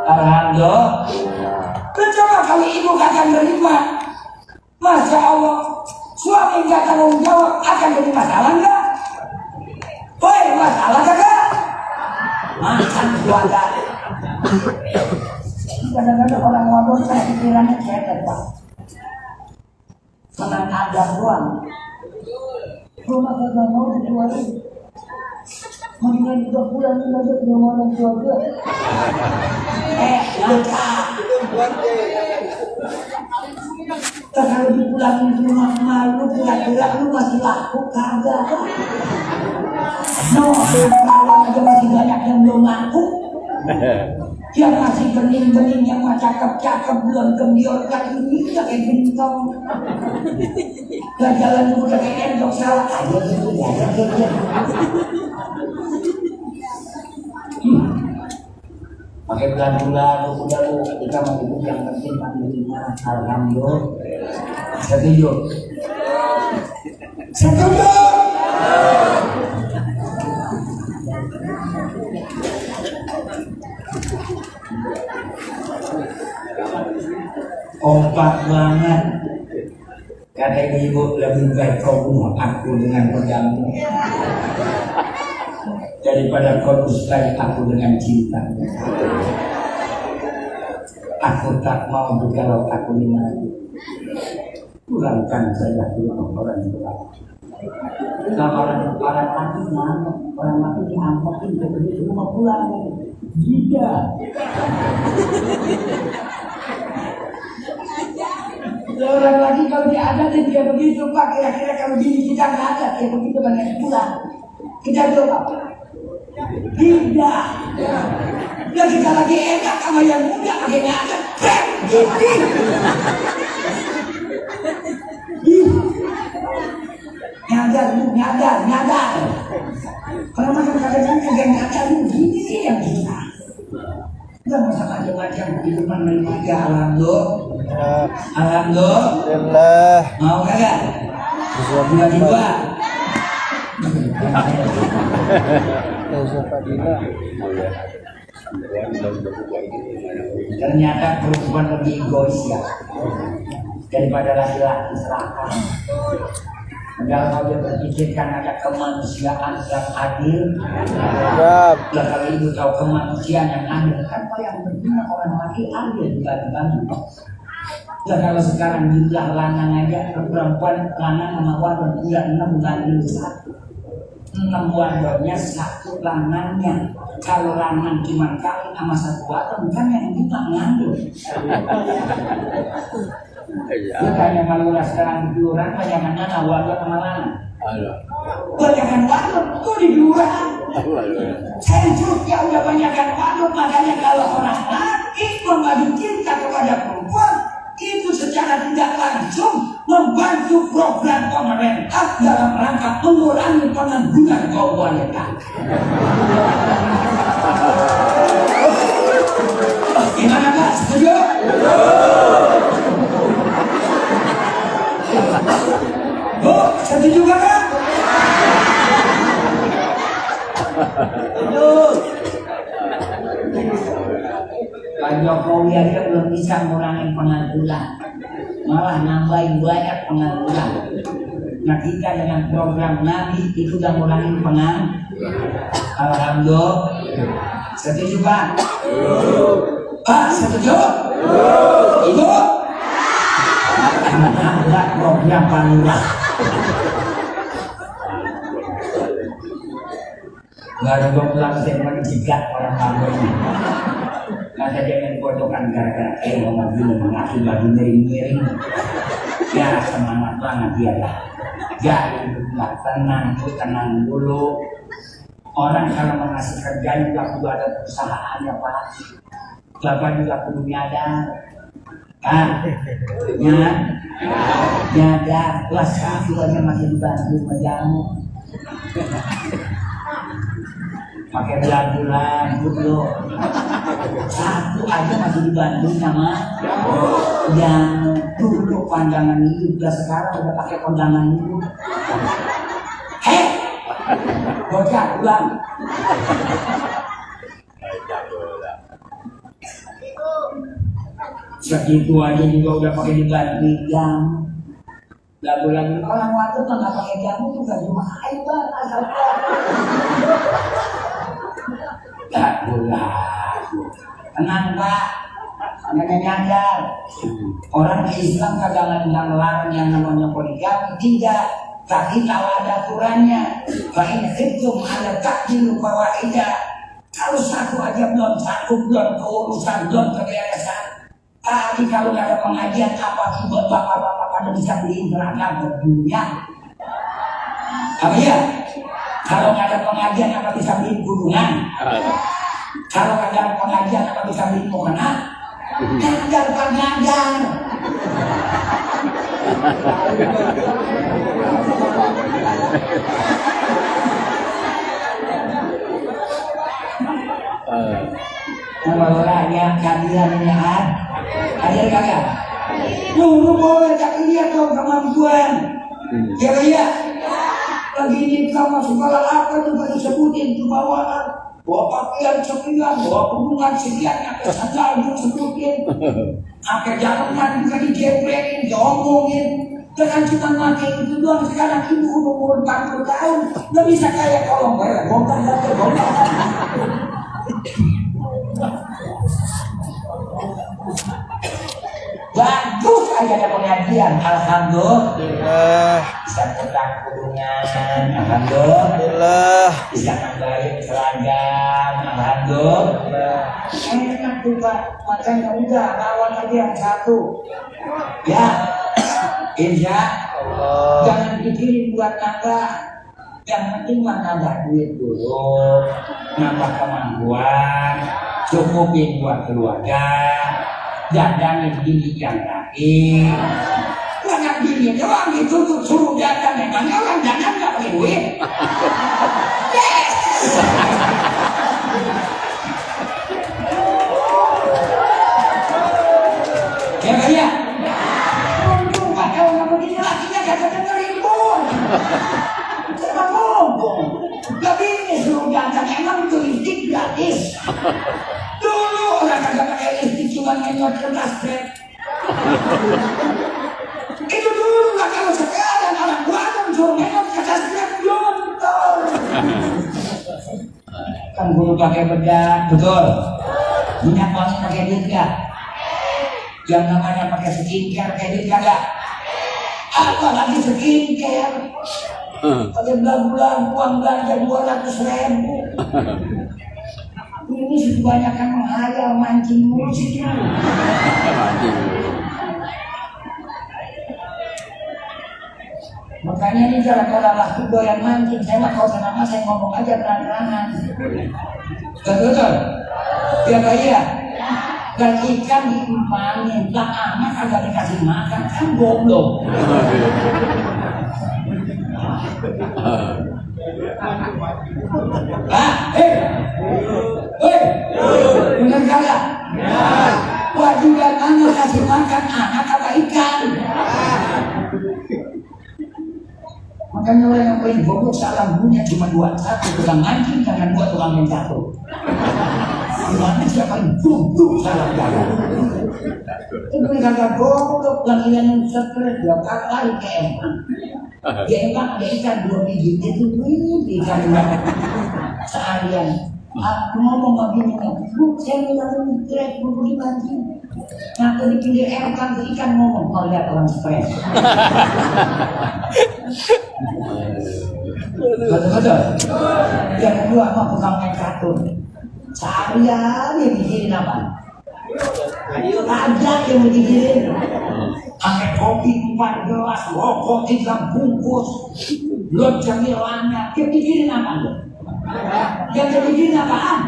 Alhamdulillah. Coba kalau ibu kagak nerima, masya Allah, suami nggak tanggung jawab akan jadi masalah enggak? Woi, masalah kagak? Makan keluarga. Kadang-kadang orang ngomong saya pikirannya cetek Pak. Senang ada doang. Rumah kagak mau dijualin. Mendingan juga pulang aja ke rumah orang tua gue. Langka. Kalau dipulangin ke rumah malu, kira-kira lu masih laku kagak? Kalau aja masih banyak yang belum laku, yang masih bening-bening, yang masih cakep-cakep, belum gembiorkan ini udah kayak gentong. Gak jalan dulu udah kayak endok salah aja gitu ya. Pakai bulan-bulan, udah ketika mau yang penting alhamdulillah. Setuju? Kompak banget. Kata ibu, lebih baik kau bunuh aku dengan pedangmu daripada kau dustai aku dengan cinta. Aku tak mau bergalau aku mati. Pulangkan saya ke orang tua. Kalau orang mati mana? Orang mati diangkatin ke rumah pulang. Tidak. Orang lagi kalau dia ada dia begitu Pak, kira-kira kalau diri kita nggak ada kayak begitu banyak pulang. Kita jawab apa? Tidak. Ya kita lagi enak sama yang muda pakai nggak ada. Nyadar. Kalau makan kadang-kadang kagak nyadar gini sih yang kita. Enggak usah macam-macam kehidupan menerima aja. Alhamdulillah. Mau kagak? Tiba-tiba. Ternyata perempuan lebih egois ya daripada laki-laki serakah. Padahal kalau dia berpikirkan ada kemanusiaan yang adil, Siap. lah kalau ibu tahu kemanusiaan yang adil, kan yang berguna orang laki adil dibanding. Lah kalau sekarang jumlah lanang aja perempuan lanang sama wadon udah 6 banding 1. 6 wadonnya 1 lanangnya. Kalau lanang cuma kawin sama 1 wadon kan yang kita ngandung. Bukannya malulah sekarang di orang banyakan wadon sama lanang. Banyakan wadon tuh di kelurahan. Sentruknya udah banyakan wadon, makanya kalau orang laki memadu cinta kepada perempuan itu secara tidak langsung membantu program pemerintah dalam rangka mengurangi pengangguran kaum wanita. Gimana Pak? Setuju? Bu, setuju Pak? Setuju. Pak Jokowi aja belum bisa mengurangi pengangguran, malah nambahin banyak pengangguran. Nah kita dengan program Nabi itu sudah mengurangi pengangguran. Alhamdulillah. Setuju Pak? Pak setuju? Ibu? Enggak program Pak Lurah. Gak ada 12 yang menjigat orang kampung ini. Kata jangan kodokan gara-gara mau begini mengaku baju miring-miring. Ya semangat banget dia lah. Jadi nggak tenang dulu. Orang kalau mengasih kerjaan juga perlu ada perusahaan ya Pak. Bapak juga perlu nyadar. Nyadar. Kelas 1 aja masih dibantu menjamu. Pakai bulan-bulan dulu. 1 aja masih dibantu sama yang dulu pandangan hidup. Udah sekarang udah pakai pandangan hidup. Hei, bocah pulang. Segitu aja juga udah pakai dibantu jam. Lagu-lagu orang waktu tuh nggak pakai jamu tuh gak cuma air Pak, asal lagu-lagu. Tenang Pak, makanya nyadar. Orang Islam kagak ngelarang yang namanya poligami, tidak. Tapi kalau ada aturannya, baik hitung ada takdir fawaidah. Kalau 1 aja belum sanggup, belum keurusan, belum keberesan. Tadi kalau nggak ada pengajian apa buat bapak-bapak pada bisa beliin seragam berdunia. Apa ya? Kalau nggak ada pengajian apa bisa beliin gulungan? Kalau nggak ada pengajian apa bisa beliin mukena? Ngajar Pak ngajar. Nama orangnya kalian ini hadir kagak? Lu boleh tapi lihat dong kemampuan. Ya ya. Lagi ini kamu sekolah apa juga disebutin tuh bawaan. Bawa pakaian sekian, bawa hubungan sekian, apa saja disebutin. Pakai jalanan juga dijeprekin, diomongin. Dengan cuma pakai itu doang. Sekarang ibu umur 40 tahun, nggak bisa kayak kolong kayak bongkar. Bagus aja ada pengajian, alhamdulillah. Bisa pegang kurungan, alhamdulillah. Bisa nambahin seragam, alhamdulillah. Enak tuh Pak, makanya udah lawan aja yang 1. Ya, insya Allah. Jangan pikirin buat nambah. Yang penting mah nambah duit dulu, nambah kemampuan, cukupin buat keluarga. Dandanin bini yang rapi. Banyak bini doang ditutup suruh dandan. Memangnya orang dandan gak pakai duit? Yes! Ya kan ya? Untung Pak kalau gak begini lakinya gak dengerin pun. Cuma ngomong. Gak bini suruh dandan. Emang itu listrik gratis. Dulu orang kagak pakai listrik cuma nyot kertas Itu dulu lah. Kalau sekarang anak buatan suruh Kan guru pakai bedak, betul. Minyak wangi pakai duit nggak? Yang namanya pakai skincare pakai duit nggak? Apalagi skincare. Pakai bulan-bulan uang belanja 200.000. Ini kebanyakan menghayal mancing musiknya. Makanya ini gara-gara laki doyan mancing, saya mah kalau kenapa saya ngomong aja terang-terangan. Betul? Ya Pak ya. Dan ikan diimpanin, tak anak agak dikasih makan, kan goblok. Bener kagak? Wajiban anak kasih makan anak apa ikan? Makanya orang yang paling goblok salah punya cuma 2, 1 tukang mancing dengan 2 tukang main catur. Gimana siapa yang goblok salah jalan? Itu kagak goblok yang stres dia kakak lari ke emang. Dia emang ada ikan 2 biji itu ikan seharian. Aku ngomong begini, bu, saya bilang stres, bu, dimancing. Nah, di pinggir air kan ikan ngomong, kalau lihat orang stres. Betul-betul. Yang kedua, mau tukang main kartun. Seharian yang dikirin apa? Ada yang dikirin. Pakai kopi 4 gelas, rokok 3 bungkus, belum cemilannya. Dia dikirin apa? Yang dikirin apaan?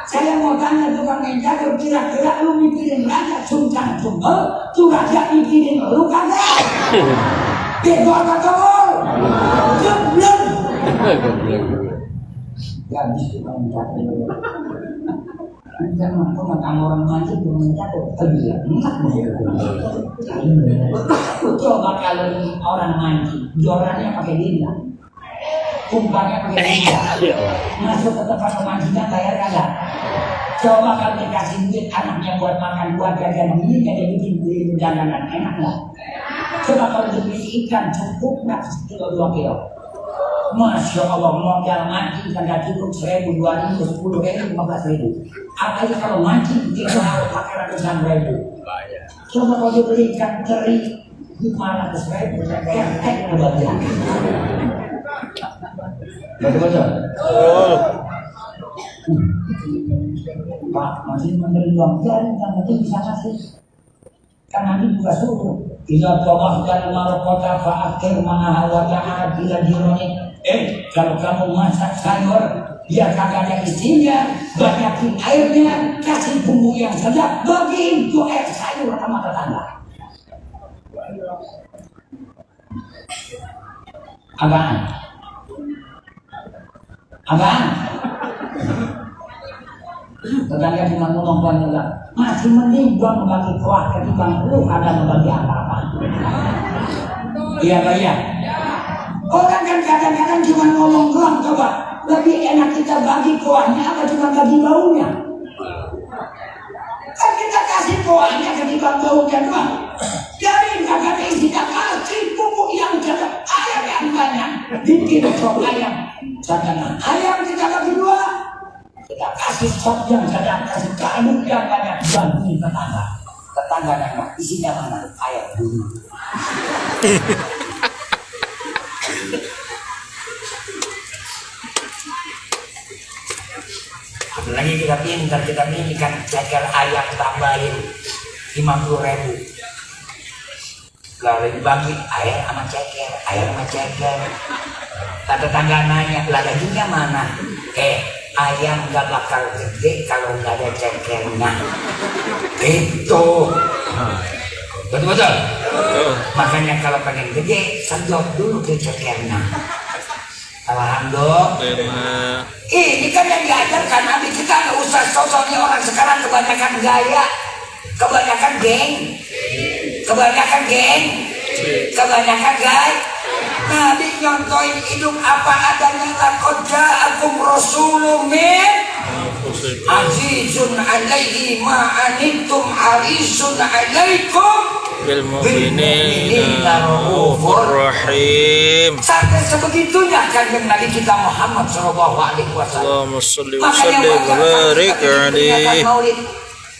Saya mau tanya tukang main catur, kira-kira lu mikirin raja sungkan sumber, tuh raja mikirin lu kagak? Bego apa tolol? Jeblok. Gak bisa main catur. Kita mampu makan orang mancing belum mencatur, terbiak enak coba kalau orang mancing, jorannya pakai dinda, umpannya pakai dinda, masuk ke tempat pemancingan bayar kagak? Coba kalau dikasih duit anaknya buat makan buat jajan ini, jadi bikin beli jajanan enak nggak? Coba kalau dibeli ikan cukup nggak 1-2 kilo? Masya Allah, modal mancing kagak cukup 1.000, 2.000, 10.000, 15.000. Apalagi kalau mancing 3 hari pakai ratusan ribu. Coba kalau dibeli ikan teri 500.000, ketek kebagian. Betul-betul. Pak, masih memberi uang jari, yang penting bisa ngasih. Kan nanti juga suruh. Bila tawah dan marokota fa'akhir ma'aha wa ta'ala bila dironi. Kalau kamu masak sayur, biar kagak ada isinya, banyakin airnya, kasih bumbu yang sedap, bagiin tuh air sayur sama tetangga. Abang, tetangga cuma ngomong juga, masih mending gua membagi kuah ketimbang lu ada membagi apa-apa. Iya Pak ya. Orang kan kadang-kadang cuma ngomong doang, coba lebih enak kita bagi kuahnya apa cuma bagi baunya? Kan kita kasih kuahnya ketimbang baunya doang. Jadi kagak ada isinya, kasih pupuk yang cocok, ayam yang banyak, bikin sop ayam. Jangan ayam kita bagi 2, kita kasih sop yang sedang, kasih kaldu yang banyak, bagi tetangga. Tetangga nanya, isinya mana? Ayam dulu. Lagi kita pintar, kita kan ceker ayam tambahin 50.000. Kalau dibagi air sama ceker, kata tetangga nanya, lah dagingnya mana? Ayam gak bakal gede kalau gak ada cekernya. Itu betul-betul. Makanya kalau pengen gede, sedot dulu ke cekernya. Alhamdulillah. Ini kan yang diajarkan Nabi kita, nggak usah sosoknya orang sekarang kebanyakan gaya, kebanyakan geng, kebanyakan gaya. Nabi nyontoin hidup apa adanya. Laqad ja'akum rasulun min azizun alaihi ma anittum harisun alaikum bil mu'minina raufur rahim. Sampai sebegitunya kanjeng Nabi kita Muhammad Shallallahu Alaihi Wasallam. Allahumma sholli wa sallim wa barik alaihi.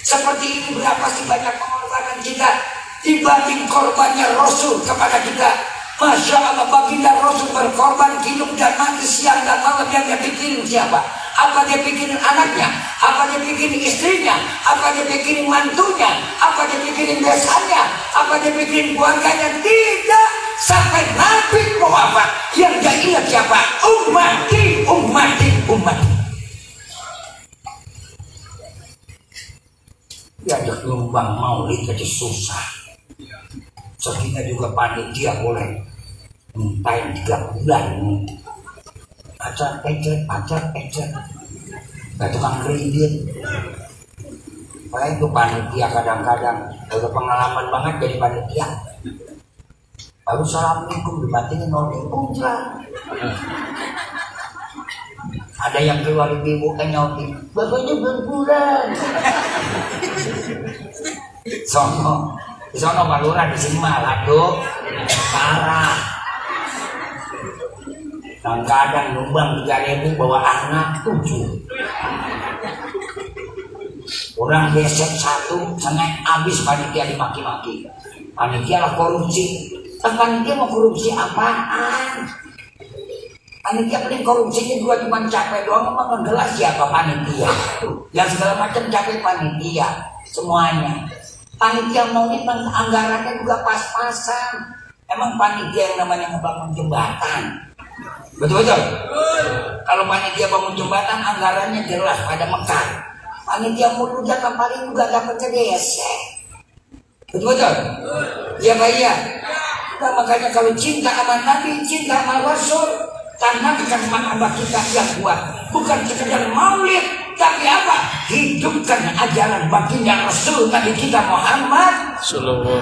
Seperti ini berapa sih banyak pengorbanan kita dibanding korbannya Rasul kepada kita. Masya Allah, baginda Rasul berkorban hidup dan mati siang dan malam. Yang dia pikirin siapa? Apa dia pikirin anaknya? Apa dia pikirin istrinya? Apa dia pikirin mantunya? Apa dia pikirin desanya? Apa dia pikirin keluarganya? Tidak. Sampai Nabi wafat, yang dia ingat siapa? Ummati, ummati, ummati. Ya ada gelombang maulid aja susah. Sekinya juga panitia boleh mintain 3 bulan. Pacar ecet. Gak tukang kredit. Kayak itu panitia kadang-kadang udah pengalaman banget jadi panitia. Baru assalamualaikum dibatin notifikasi. Ada yang keluar ibu nyautin, bapaknya belum pulang. Sono Malura di sini malah tuh parah. Kadang nyumbang 3.000 bawa anak 7. Orang besek 1 seneng habis panitia dimaki-maki. Panitia lah korupsi. Panitia mau korupsi apaan? Panitia paling korupsinya 2 cuma capek doang, emang ngegelas siapa panitia? Yang segala macam capek panitia semuanya. Panitia mau ini anggarannya juga pas-pasan. Emang panitia yang namanya ngebangun jembatan? Betul-betul? Kalau panitia bangun jembatan anggarannya jelas pada mekar. Panitia muludan paling juga dapatnya desek. Betul-betul? Iya Pak iya. Nah, makanya kalau cinta sama Nabi, cinta sama Rasul, tanamkan mahabbah kita yang kuat. Bukan sekedar maulid, tapi apa? Hidupkan ajaran baginda Rasul Nabi kita Muhammad.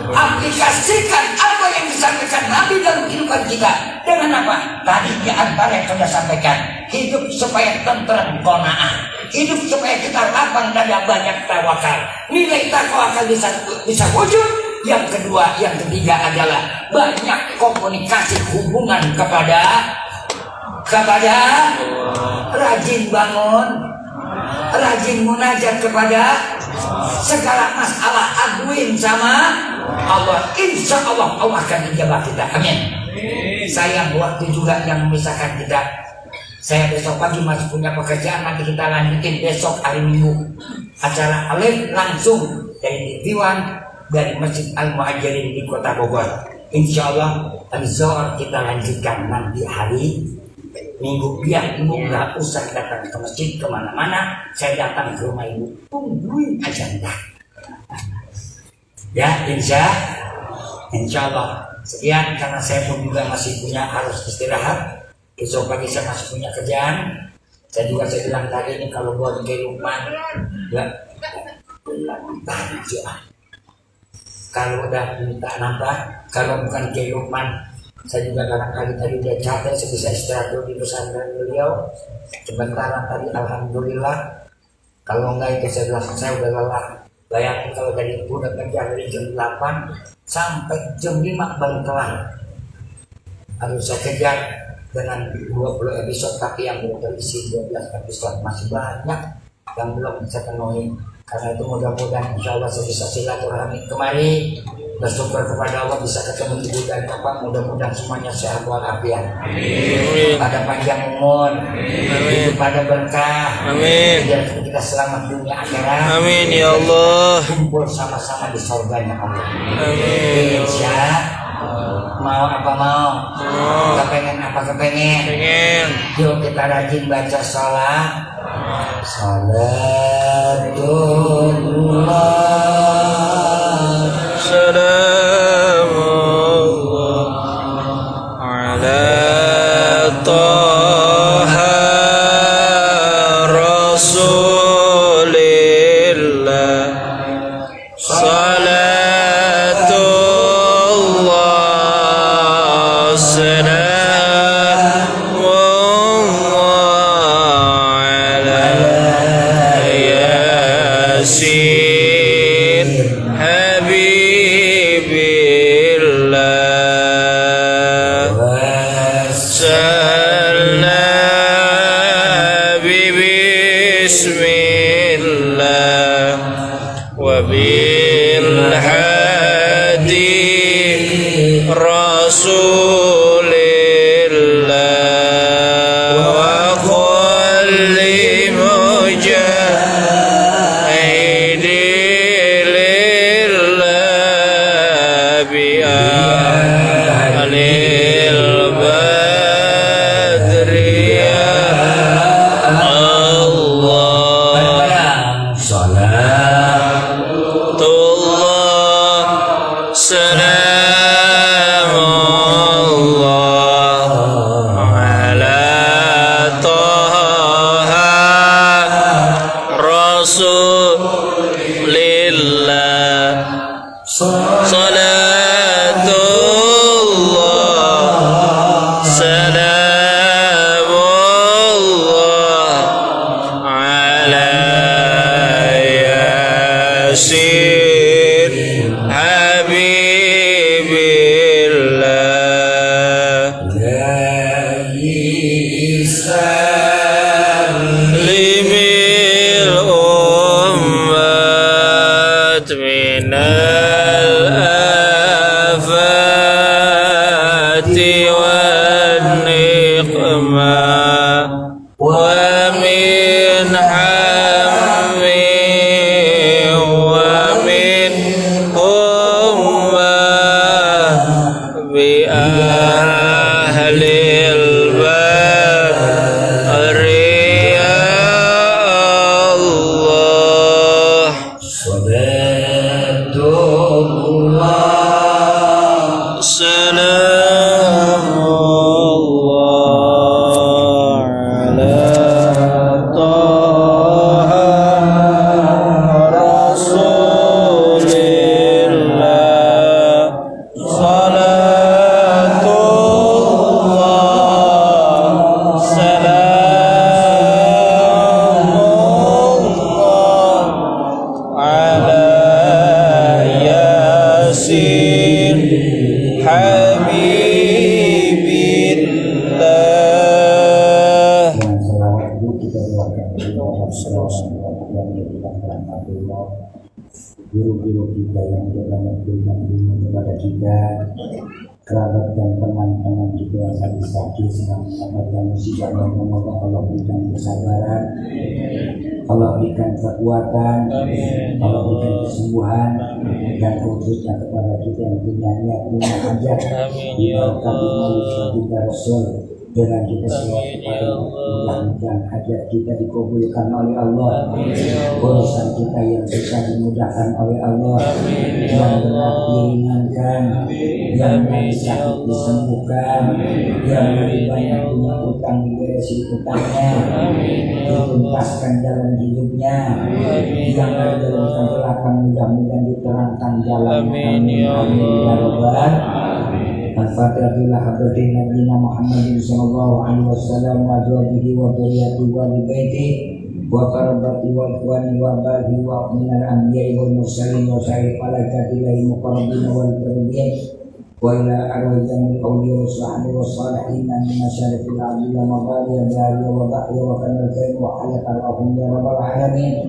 Aplikasikan apa yang disampaikan Nabi dalam kehidupan kita. Dengan apa? Tadi di antara yang sudah sampaikan. Hidup supaya tenteram qanaah. Hidup supaya kita lapang dada, banyak tawakal. Nilai takwa akan bisa wujud. Yang kedua, yang ketiga adalah banyak komunikasi hubungan kepada rajin bangun, rajin munajat kepada segala masalah aduin sama Allah. Insya Allah Allah akan menjawab kita. Amin. Sayang waktu juga yang memisahkan kita. Saya besok pagi masih punya pekerjaan, nanti kita lanjutin besok hari Minggu. Acara Alif langsung dari Diwan dari Masjid Al-Muhajirin di Kota Bogor. Insya Allah Al-Zohar kita lanjutkan nanti hari Minggu. Biar ibu nggak usah datang ke masjid kemana-mana, saya datang ke rumah ibu, tungguin aja dah. Ya insya Allah. Sekian, karena saya pun juga masih punya harus istirahat. Besok pagi saya masih punya kerjaan. Saya bilang tadi ini kalau buat ke Lukman, ya aja. Kalau udah minta nambah, kalau bukan ke Lukman, saya juga kadang-kadang tadi udah capek, saya bisa istirahat dulu di pesantren beliau. Sebentar tadi alhamdulillah. Kalau enggak itu saya bilang saya udah lelah. Bayangin kalau tadi udah kerja dari jam 8 sampai jam 5 baru kelar. Harus saya kejar dengan 20 episode, tapi yang belum terisi 12 episode masih banyak yang belum saya penuhi. Karena itu mudah-mudahan insya Allah saya bisa silaturahmi kemari, bersyukur kepada Allah bisa ketemu ibu dan bapak. Mudah-mudahan semuanya sehat walafiat, pada panjang umur, hidup pada berkah. Amin. Biar kita selamat dunia akhirat. Amin ya Allah. Kumpul sama-sama di surganya Allah. Amin. Insya mau apa mau? Kepengen apa kepengen? Yuk kita rajin baca sholat. Salatullah Salamullah ala Taha Rasulillah. Salatullah Salamullah ala Yasin Bismillah wa bil hadi Rasulillah wa kulli mujahidi lillah bi ahlil badri ya Allah salatullah salamullah ala taha rasulillah salatullah salamullah ala yasin habibillah limil ummat minal afati wan niqmah wa min hammi wa min ummah bi ahlil bahri ya Allah salamullah ala taha rasulillah salatullah salamullah ala yasin habibillah. Dengan selawat itu kita doakan Allah, guru-guru kita yang banyak berikan ilmu kepada kita, kerabat dan teman-teman kita yang sakit sedang mendapatkan musibah, dan semoga Allah berikan kesabaran, Allah berikan kekuatan, Allah berikan kesembuhan, dan khususnya kepada kita yang punya niat, punya hajat di berkati Maulid Baginda Rasul. Dengan kita semua kepada mudah-mudahan hajat kita dikabulkan oleh Allah, urusan kita yang susah dimudahkan oleh Allah, yang berat diringankan, yang sakit disembuhkan, yang lebih banyak punya utang diberesi utangnya, dituntaskan jalan hidupnya, yang ada dalam kegelapan mudah-mudahan diterangkan jalan. Amin ya Rabbal. Al-Fatihah bila hadratin Nabi Muhammad sallallahu alaihi wasallam wa azwajihi wa dzurriyyatihi wa baiti wa qarabati wa ikhwani wa ba'di wa minal anbiya'i wal mursalin wa sa'ir malaikati lahi muqarrabin wal karibin wa ila arwahil awliya wa sahbihi wa salihin min masyarifil adil wa magharibi wa ba'di wa kanal karim wa halat al-ahum ya rabbal alamin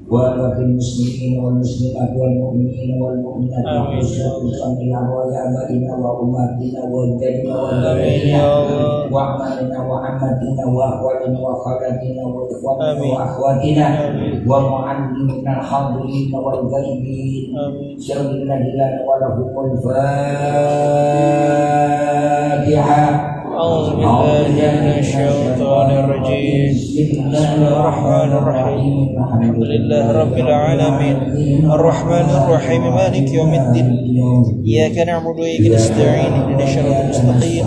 wa bil muslimin wal muslimat wal mu'minin wal mu'minat wa khusyatul qamina wa ya'baina wa ummatina wa jadina wa jadina wa amalina wa amatina wa akhwalina wa khalatina wa ikhwanina wa akhwatina wa mu'allimina al-hadirin wal ghaibin syarillahilana wa lahumul Fatiha. أعوذ بالله من الشيطان الرجيم بسم الله الرحمن الرحيم الحمد لله رب العالمين الرحمن الرحيم مالك يوم الدين إياك نعبد وإياك نستعين اهدنا الصراط المستقيم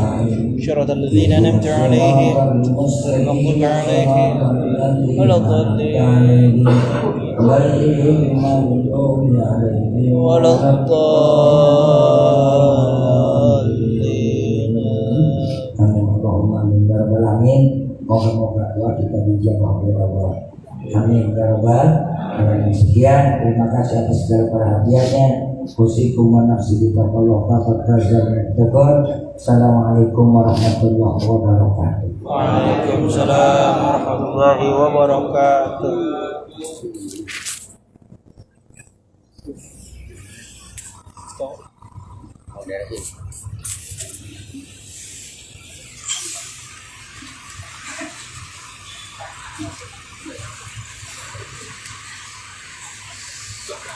صراط الذين أنعمت عليهم غير المغضوب عليهم ولا الضالين ولا الضالين. Amin ya rabbal alamin. Moga-moga doa kita dijawab oleh Allah. Amin ya rabbal alamin. Sekian, terima kasih atas segala perhatiannya. Usikum wa nafsi bitaqwallah faqad fazal muttaqin. Assalamualaikum warahmatullahi wabarakatuh. Waalaikumsalam warahmatullahi wabarakatuh.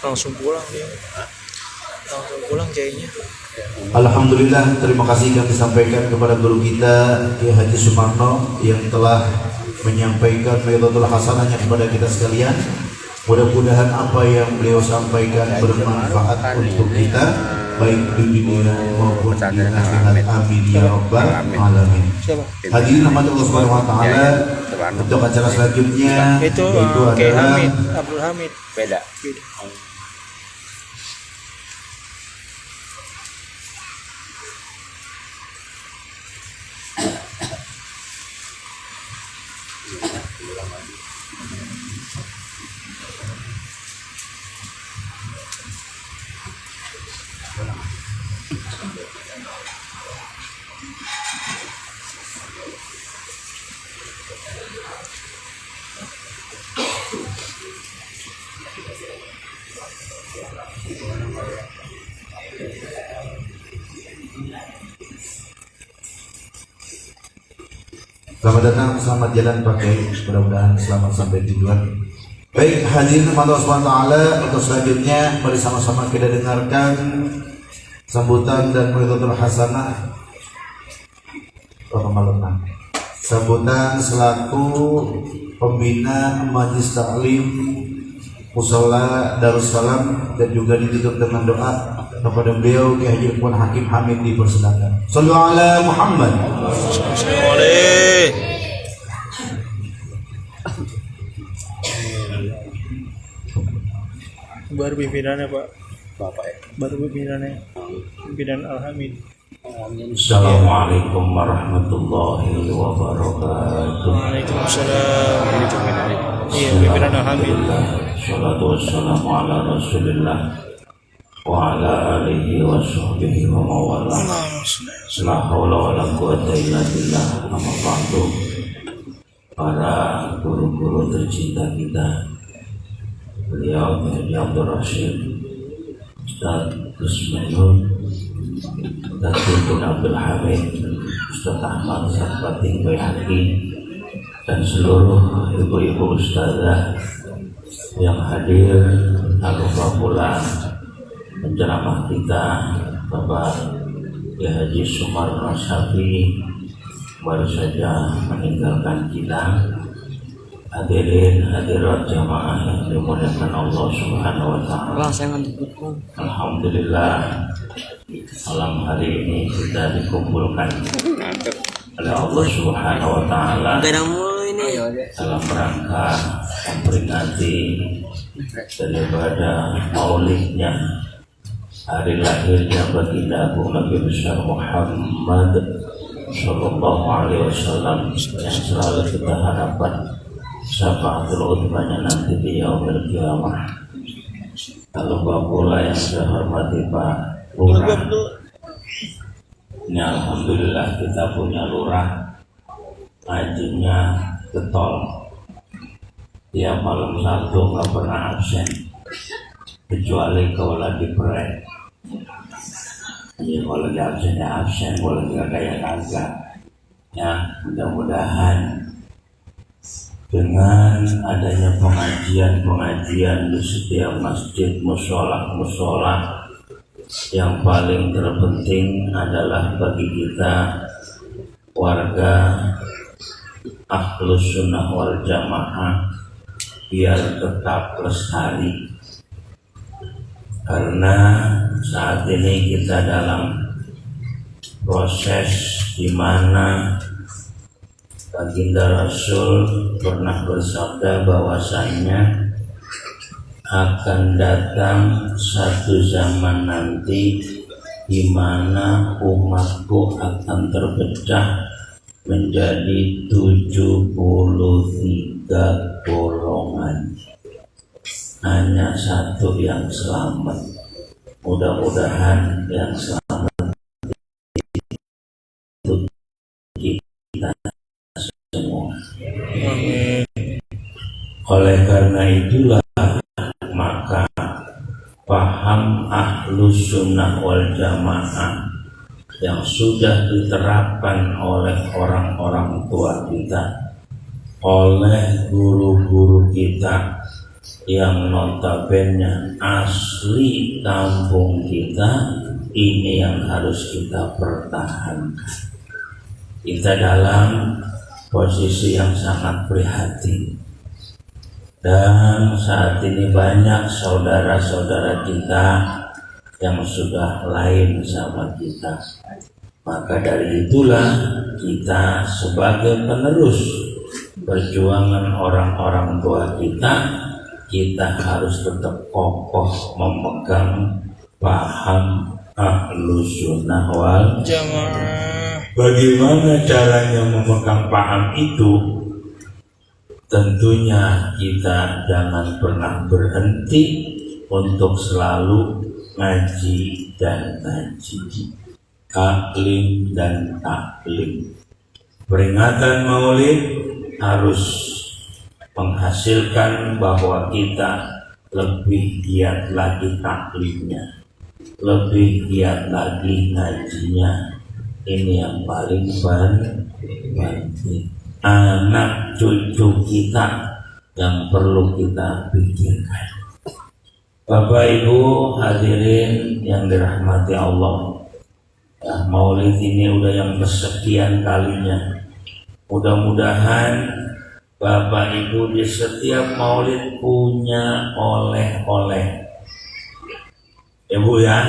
Langsung pulang dia. Langsung pulang jadinya. Alhamdulillah, terima kasih kami sampaikan kepada guru kita Kiai Haji Sumarno yang telah menyampaikan Maydatul Hasanahnya kepada kita sekalian. Mudah-mudahan apa yang beliau sampaikan bermanfaat untuk kita baik di dunia maupun di akhirat. Amin ya rabbal alamin. Hadirin rahmat Allah Subhanahu wa taala, untuk acara selanjutnya Itu adalah Hamid, Abdul Hamid. Beda. Selamat datang, selamat jalan pakai, mudah-mudahan selamat sampai tujuan. Baik, hadirin Allah SWT, untuk selanjutnya mari sama-sama kita dengarkan sambutan dan Maydatul Hasanah sambutan selaku pembina Majelis Taklim Mushola Darussalam, dan juga ditutup dengan doa kepada beliau Kiai Haji Lukman Hakim Hamid. Dipersilakan. Shallu ala Muhammad. Baru pimpinannya Pak. Bapak ya. Baru pimpinannya. Pimpinan Al-Hamid. Assalamualaikum warahmatullahi wabarakatuh. Waalaikumsalam. Iya, pimpinan Al-Hamid. Salatu wassalamu ala Rasulillah wa ala alihi wa sahbihi wa mawala. La haula wa la quwata illa billah. Amma ba'du. Para guru-guru tercinta kita, beliau Haji Abdul Rashid, Ustaz Kusmayun, Ustaz Abdul Hamid, Ustaz Ahmad Sarpating Bayhaqi, dan seluruh ibu-ibu ustazah yang hadir, lupa pula penceramah kita Bapak Kiai Haji Sumarno Syafi'i baru saja meninggalkan kita. Hadirin hadirat jamaah yang dimuliakan Allah Subhanahu wa taala. Alhamdulillah, malam hari ini kita dikumpulkan oleh Allah Subhanahu wa taala dalam rangka memperingati daripada maulidnya, hari lahirnya baginda Agung Nabi besar Muhammad Sallallahu Alaihi Wasallam, yang selalu kita harapkan syafaatul udzmanya nanti di yaumil qiyamah. Lalu pula yang saya hormati Pak Lurah, ini alhamdulillah kita punya lurah ngajinya getol, tiap malam Sabtu nggak pernah absen kecuali kalau lagi break. Jadi kalau lagi absen ya absen, kalau lagi kagak kagak. Ya, mudah-mudahan dengan adanya pengajian di setiap masjid, musola, yang paling terpenting adalah bagi kita warga Ahlus Sunnah wal Jamaah biar tetap lestari, karena saat ini kita dalam proses di mana Baginda Rasul pernah bersabda bahwasanya akan datang satu zaman nanti di mana umatku akan terpecah menjadi 73 golongan. Hanya satu yang selamat. Mudah-mudahan yang selamat itu kita Oleh karena itulah maka paham Ahlus Sunnah wal Jamaah yang sudah diterapkan oleh orang-orang tua kita, oleh guru-guru kita yang notabene asli kampung kita, ini yang harus kita pertahankan. Kita dalam posisi yang sangat prihatin, dan saat ini banyak saudara-saudara kita yang sudah lain sama kita. Maka dari itulah kita sebagai penerus perjuangan orang-orang tua kita harus tetap kokoh memegang paham Ahlus Sunnah wal Jamaah. Bagaimana caranya memegang paham itu? Tentunya kita jangan pernah berhenti untuk selalu ngaji dan ngaji, taklim dan taklim. Peringatan Maulid harus menghasilkan bahwa kita lebih giat lagi taklimnya, lebih giat lagi ngajinya. Ini yang paling penting. Anak cucu kita yang perlu kita pikirkan. Bapak Ibu hadirin yang dirahmati Allah, ya, Maulid ini udah yang kesekian kalinya. Mudah-mudahan Bapak Ibu di setiap Maulid punya oleh-oleh. Ya Bu ya,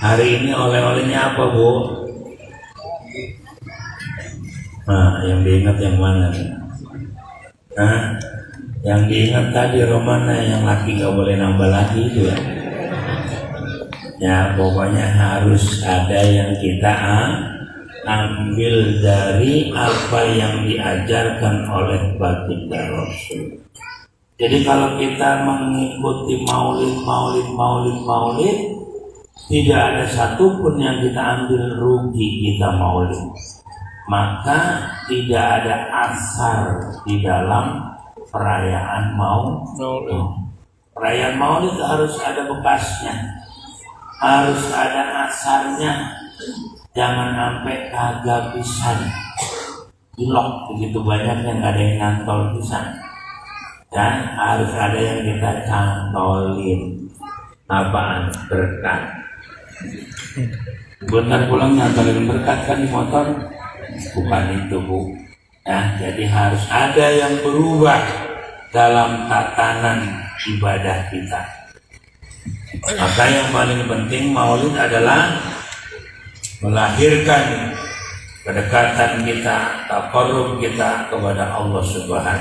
hari ini oleh-olehnya apa Bu? Nah, yang diingat yang mana nih? Nah, yang diingat tadi Romana yang laki nggak boleh nambah lagi itu ya. Ya pokoknya harus ada yang kita ambil dari apa yang diajarkan oleh baginda Rasul. Jadi kalau kita mengikuti maulid, tidak ada satupun yang kita ambil rugi kita maulid. Maka tidak ada asar di dalam perayaan maulid. Perayaan maulid harus ada bekasnya, harus ada asarnya. Jangan sampai kagak pisan ilok begitu banyak yang ada yang ngantol pisan. Dan harus ada yang kita cantolin. Apaan? Berkat. Bentar pulang nyantolin berkat kan di motor. Bukan itu Bu ya, jadi harus ada yang berubah dalam tatanan ibadah kita. Maka yang paling penting maulid adalah melahirkan kedekatan kita, taqarrub kita kepada Allah Subhanahu